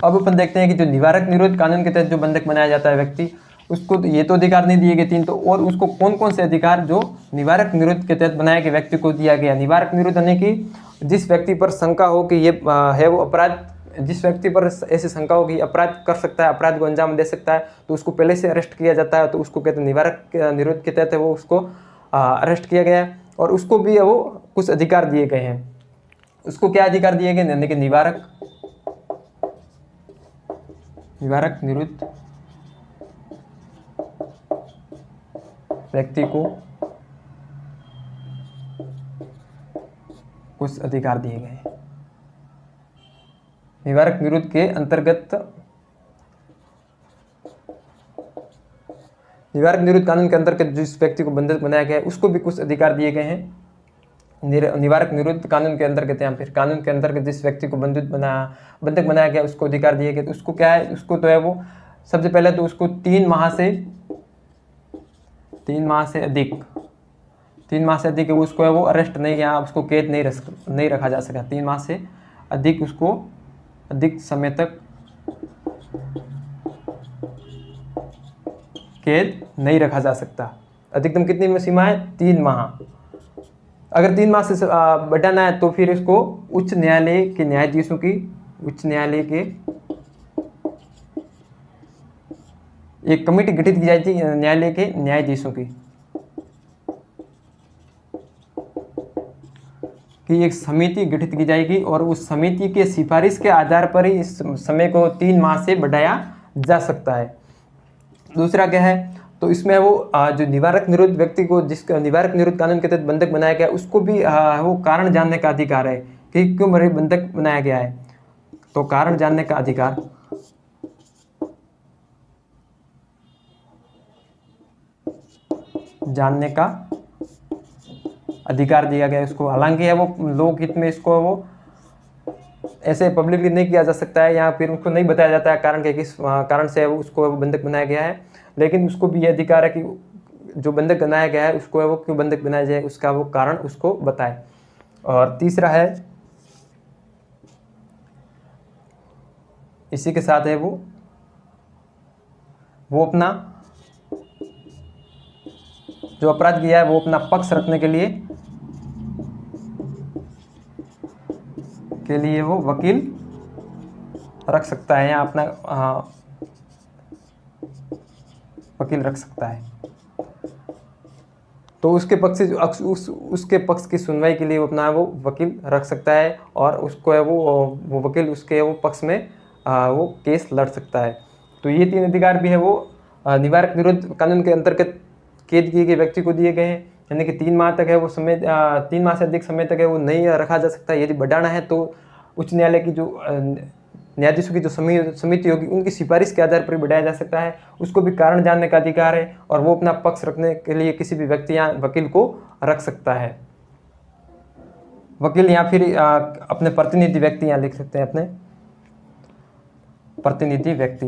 अब अपन देखते हैं कि जो निवारक निरोध कानून के तहत जो बंधक बनाया जाता है व्यक्ति, उसको तो ये तो अधिकार नहीं दिए गए 3, तो और उसको कौन कौन से अधिकार जो निवारक निरोध के तहत बनाए गए व्यक्ति को दिया गया। निवारक निरोध यानी कि जिस व्यक्ति पर शंका हो कि ये है वो अपराध, जिस व्यक्ति पर ऐसी शंका हो कि अपराध कर सकता है, अपराध को अंजाम दे सकता है, तो उसको पहले से अरेस्ट किया जाता है, तो उसको कहते हैं निवारक निरोध के तहत है वो उसको अरेस्ट किया गया है। और उसको भी वो कुछ अधिकार दिए गए हैं। उसको क्या अधिकार दिए गए, यानी कि निवारक निरोध व्यक्ति को कुछ अधिकार दिए गए। निवारक निरोध के अंतर्गत, निवारक निरोध कानून के अंतर्गत जिस व्यक्ति को बंधक बनाया गया है उसको भी कुछ अधिकार दिए गए हैं। निवारक निरोध कानून के अंतर्गत, या फिर कानून के अंतर्गत जिस व्यक्ति को बंधक बनाया गया उसको अधिकार दिए गए। तो उसको क्या है, उसको तो है वो सबसे पहले तो उसको 3 माह से अधिक, 3 माह से अधिक उसको है वो अरेस्ट नहीं, या उसको कैद नहीं रखा जा सका। 3 माह से अधिक उसको अधिक समय तक कैद नहीं रखा जा सकता। अधिकतम कितनी सीमा है, 3 माह। अगर 3 माह से बढ़ाना है तो फिर इसको उच्च न्यायालय के न्यायाधीशों की, उच्च न्यायालय के एक कमेटी गठित की जाती है, न्यायालय के न्यायाधीशों की एक समिति गठित की जाएगी, और उस समिति के सिफारिश के आधार पर ही इस समय को 3 माह से बढ़ाया जा सकता है। दूसरा क्या है, तो इसमें वो जो निवारक निरोध व्यक्ति को, जिसका निवारक निरोध कानून के तहत बंधक बनाया गया उसको भी वो कारण जानने का अधिकार है कि क्यों मेरे बंधक बनाया गया है। तो कारण जानने का अधिकार, जानने का अधिकार दिया गया उसको। हालांकि है वो लोकहित में इसको वो ऐसे पब्लिकली नहीं किया जा सकता है, या फिर उसको नहीं बताया जाता है कारण के किस कारण से उसको बंधक बनाया गया है, लेकिन उसको भी ये अधिकार है कि जो बंधक बनाया गया है उसको है वो क्यों बंधक बनाया जाए उसका वो कारण उसको बताए। और तीसरा है, इसी के साथ है वो अपना जो अपराध किया है वो अपना पक्ष रखने के लिए वो वकील रख सकता है, या अपना वकील रख सकता है। तो उसके पक्ष से उसके पक्ष की सुनवाई के लिए वो अपना वो वकील रख सकता है, और उसको है वो वकील उसके वो पक्ष में वो केस लड़ सकता है। तो ये 3 अधिकार भी है वो निवारक निरोध कानून के अंतर्गत कैद किए गए व्यक्ति को दिए गए हैं। यानी कि 3 माह तक है वो समय, 3 माह से अधिक समय तक है वो नहीं रखा जा सकता। यदि बढ़ाना है तो उच्च न्यायालय की जो न्यायाधीशों की जो समिति होगी उनकी सिफारिश के आधार पर बढ़ाया जा सकता है। उसको भी कारण जानने का अधिकार है, और वो अपना पक्ष रखने के लिए किसी भी व्यक्ति या वकील को रख सकता है। वकील या फिर अपने प्रतिनिधि व्यक्ति यहाँ लिख सकते हैं, अपने प्रतिनिधि व्यक्ति।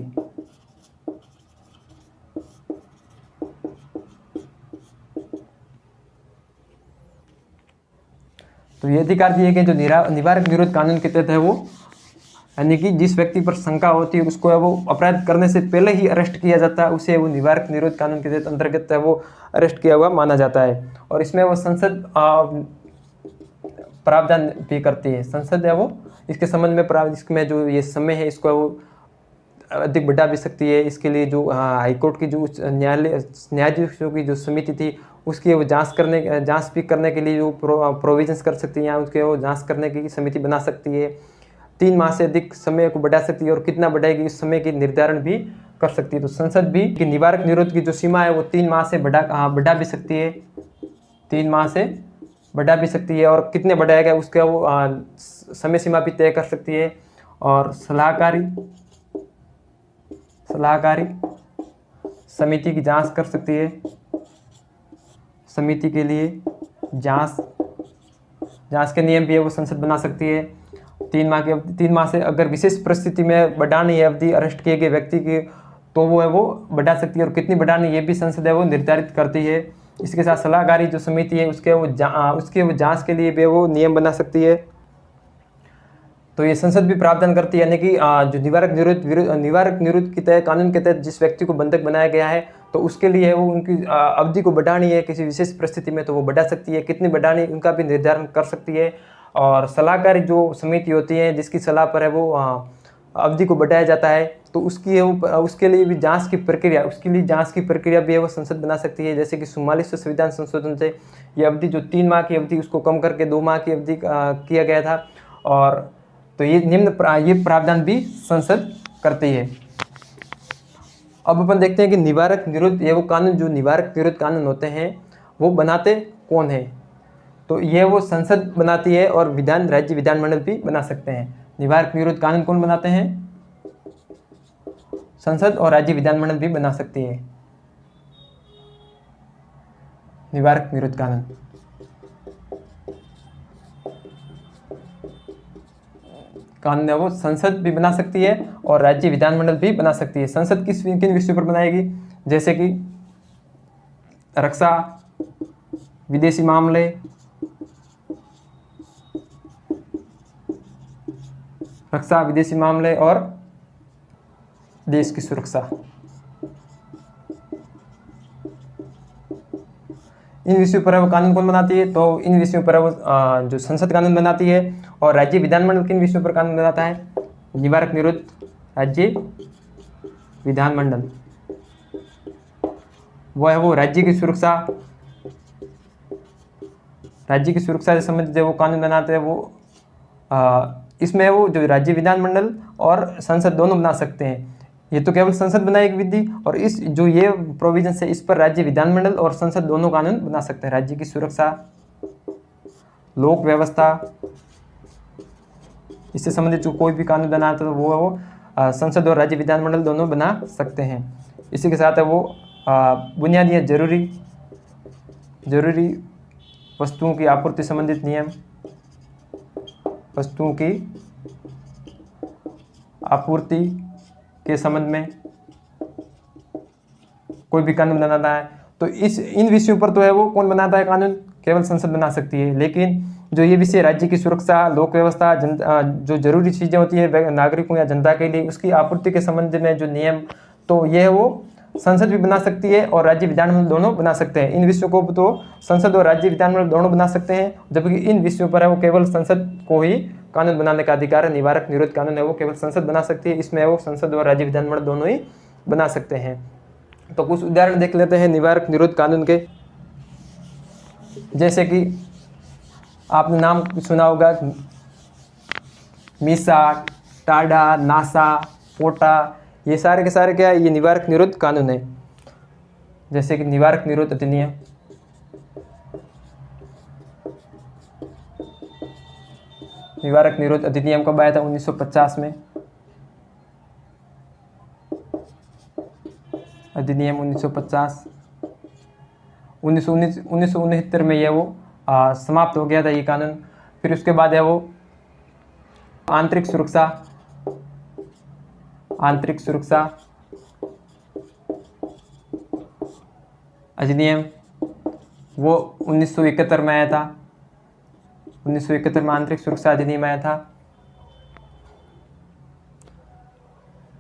तो ये अधिकार दिए गए जो निवारक निरोध कानून के तहत है वो, यानी कि जिस व्यक्ति पर शंका होती है उसको है वो अपराध करने से पहले ही अरेस्ट किया जाता है, उसे वो निवारक निरोध कानून के तहत अंतर्गत है वो अरेस्ट किया हुआ माना जाता है। और इसमें वो संसद प्रावधान भी करती है, संसद है वो इसके संबंध में इसमें जो ये समय है इसको वो अधिक बढ़ा भी सकती है। इसके लिए जो हाईकोर्ट की जो न्यायाधीशों की जो समिति थी उसकी वो जांच भी करने के लिए जो प्रोविजंस कर सकती है, या उसके वो जांच करने की समिति बना सकती है। 3 माह से अधिक समय को बढ़ा सकती है और कितना बढ़ाएगी इस समय की निर्धारण भी कर सकती है। तो संसद भी कि निवारक निरोध की जो सीमा है वो 3 माह से बढ़ा भी सकती है, 3 माह से बढ़ा भी सकती है, और कितने बढ़ाएगा उसका वो समय सीमा भी तय कर सकती है। और सलाहकारी समिति की जांच कर सकती है, समिति के लिए जांच के नियम भी है वो संसद बना सकती है। 3 माह से अगर विशेष परिस्थिति में बढ़ानी है अवधि अरेस्ट किए गए व्यक्ति की तो वो है वो बढ़ा सकती है, और कितनी बढ़ानी ये भी संसद है वो निर्धारित करती है। इसके साथ सलाहकारी जो समिति है उसके वो जांच के लिए भी वो नियम बना सकती है। तो ये संसद भी प्रावधान करती है, यानी कि जो निवारक निरोध के तहत कानून के तहत जिस व्यक्ति को बंधक बनाया गया है तो उसके लिए वो उनकी अवधि को बढ़ानी है किसी विशेष परिस्थिति में तो वो बढ़ा सकती है, कितनी बढ़ानी उनका भी निर्धारण कर सकती है। और सलाहकारी जो समिति होती है जिसकी सलाह पर है वो अवधि को बढ़ाया जाता है तो उसके लिए भी जांच की प्रक्रिया भी है वो संसद बना सकती है। जैसे कि 44वें संविधान संशोधन से ये अवधि जो 3 माह की अवधि उसको कम करके 2 माह की अवधि किया गया था, और तो ये प्रावधान भी संसद करती है। अब अपन देखते हैं कि निवारक निरोध ये वो कानून जो निवारक निरोध कानून होते हैं वो बनाते कौन है। तो ये वो संसद बनाती है और राज्य विधानमंडल भी बना सकते हैं। निवारक निरोध कानून कौन बनाते हैं? संसद और राज्य विधानमंडल भी बना सकती है निवारक निरोध कानून। कानून है वो संसद भी बना सकती है और राज्य विधानमंडल भी बना सकती है। संसद किन विषयों पर बनाएगी? जैसे कि रक्षा, विदेशी मामले, और देश की सुरक्षा। इन विषयों पर वो कानून कौन बनाती है? तो इन विषयों पर वो जो संसद कानून बनाती है। और राज्य विधानमंडल किन विषयों पर कानून बनाता है? निवारक निरोध राज्य विधानमंडल वो है वो राज्य की सुरक्षा से संबंधित जो वो कानून बनाते हैं वो इसमें वो जो राज्य विधानमंडल और संसद दोनों बना सकते हैं। ये तो केवल संसद बनाएगी विधि, और इस जो ये प्रोविजन है इस पर राज्य विधानमंडल और संसद दोनों कानून बना सकते हैं। राज्य की सुरक्षा, लोक व्यवस्था, इससे संबंधित जो कोई भी कानून बनाता है तो वो संसद और राज्य विधानमंडल दोनों बना सकते हैं। इसी के साथ है वो बुनियादी या जरूरी वस्तुओं की आपूर्ति संबंधित नियम, वस्तुओं की आपूर्ति के संबंध में कोई भी कानून बनाना है तो इन विषयों पर तो है वो कौन बनाता है कानून? केवल संसद बना सकती है। लेकिन जो ये विषय राज्य की सुरक्षा, लोक व्यवस्था, जो जरूरी चीज़ें होती है नागरिकों या जनता के लिए उसकी आपूर्ति के संबंध में जो नियम, तो ये है वो संसद भी बना सकती है और राज्य विधानमंडल दोनों बना सकते हैं। इन विषयों को तो संसद और राज्य विधानमंडल दोनों बना सकते हैं, जबकि इन विषयों पर है वो केवल संसद को ही कानून बनाने का अधिकार है। निवारक निरोध कानून है वो केवल संसद बना सकती है, इसमें वो संसद और राज्य विधानमंडल दोनों ही बना सकते हैं। तो कुछ उदाहरण देख लेते हैं निवारक निरोध कानून के। जैसे कि आपने नाम सुना होगा मीसा, टाडा, नासा, पोटा, ये सारे के सारे क्या है? ये निवारक निरोध कानून है। जैसे कि निवारक निरोध अधिनियम, निवारक निरोध अधिनियम कब आया था? 1950 में। अधिनियम 1950। 1969 में ये वो समाप्त हो गया था ये कानून। फिर उसके बाद है वो आंतरिक सुरक्षा, आंतरिक सुरक्षा अधिनियम, वो 1971 में आया था। 1971 में आंतरिक सुरक्षा अधिनियम आया था,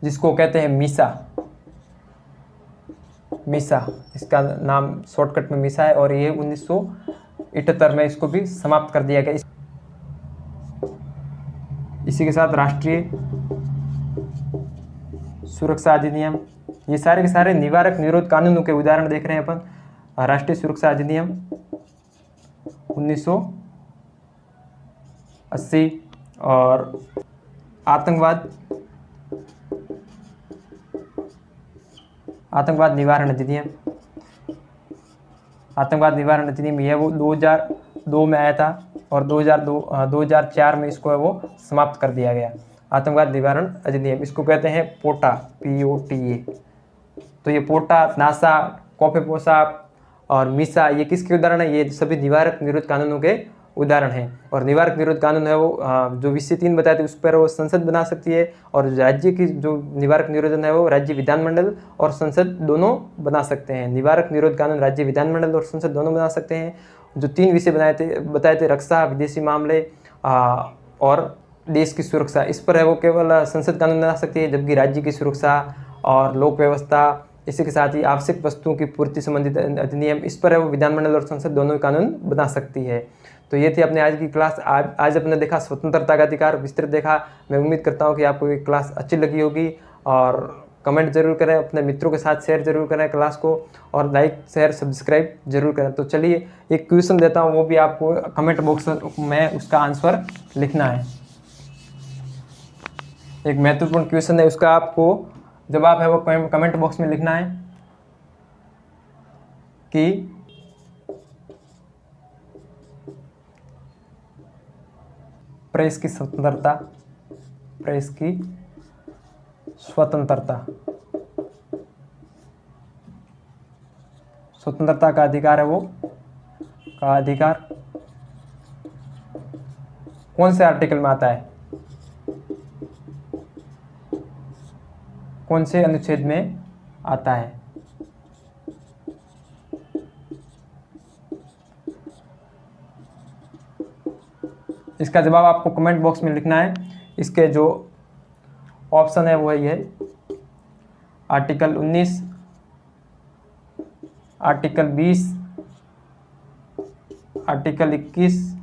जिसको कहते हैं मीसा। मीसा, इसका नाम शॉर्टकट में मीसा है, और ये 1978 में इसको भी समाप्त कर दिया गया। इसी के साथ राष्ट्रीय सुरक्षा अधिनियम, ये सारे के सारे निवारक निरोध कानूनों के उदाहरण देख रहे हैं अपन। राष्ट्रीय सुरक्षा अधिनियम 1980, और आतंकवाद निवारण अधिनियम, आतंकवाद निवारण अधिनियम ये वो 2002 में आया था, और 2004 में इसको है वो समाप्त कर दिया गया। आतंकवाद निवारण अधिनियम, इसको कहते हैं पोटा, POTA। तो ये पोटा, नासा, कोफेपोसा और मीसा, ये किसके उदाहरण है? ये सभी निवारक निरोध कानूनों के उदाहरण हैं। और निवारक निरोध कानून है वो जो विषय 3 बताए थे उस पर वो संसद बना सकती है, और राज्य की जो निवारक निरोधन है वो राज्य विधानमंडल और संसद दोनों बना सकते हैं। निवारक निरोध कानून राज्य विधानमंडल और संसद दोनों बना सकते हैं। जो 3 विषय बताए थे रक्षा, विदेशी मामले और देश की सुरक्षा, इस पर है वो केवल संसद कानून बना सकती है, जबकि राज्य की सुरक्षा और लोक व्यवस्था, इसी के साथ ही आवश्यक वस्तुओं की पूर्ति संबंधित अधिनियम, इस पर है वो विधानमंडल और संसद दोनों कानून बना सकती है। तो ये थी अपने आज की क्लास। आज अपने देखा स्वतंत्रता का अधिकार, विस्तृत देखा। मैं उम्मीद करता हूँ कि आपको ये क्लास अच्छी लगी होगी, और कमेंट जरूर करें, अपने मित्रों के साथ शेयर जरूर करें क्लास को, और लाइक शेयर सब्सक्राइब जरूर करें। तो चलिए एक क्वेश्चन देता हूँ, वो भी आपको कमेंट बॉक्स में उसका आंसर लिखना है। एक महत्वपूर्ण क्वेश्चन है, उसका आपको जवाब है वो कमेंट बॉक्स में लिखना है कि प्रेस की स्वतंत्रता, प्रेस की स्वतंत्रता, स्वतंत्रता का अधिकार है वो का अधिकार कौन से आर्टिकल में आता है? कौन से अनुच्छेद में आता है? इसका जवाब आपको कमेंट बॉक्स में लिखना है। इसके जो ऑप्शन है वो है ये आर्टिकल 19, आर्टिकल 20, आर्टिकल 21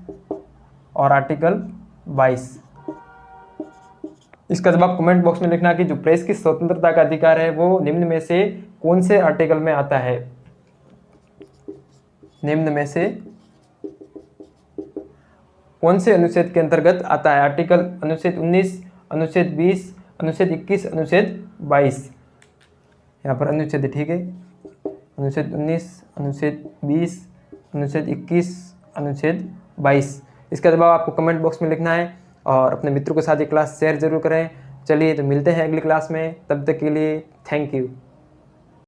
और आर्टिकल 22। इसका जवाब कमेंट बॉक्स में लिखना कि जो प्रेस की स्वतंत्रता का अधिकार है वो निम्न में से कौन से आर्टिकल में आता है? निम्न में से कौन से अनुच्छेद के अंतर्गत आता है? आर्टिकल अनुच्छेद 19, अनुच्छेद 20, अनुच्छेद 21, अनुच्छेद 22। यहाँ पर अनुच्छेद है, ठीक है। अनुच्छेद 19, अनुच्छेद 20, अनुच्छेद 21, अनुच्छेद 22। इसका जवाब आपको कमेंट बॉक्स में लिखना है, और अपने मित्रों के साथ ये क्लास शेयर जरूर करें। चलिए तो मिलते हैं अगली क्लास में, तब तक के लिए थैंक यू।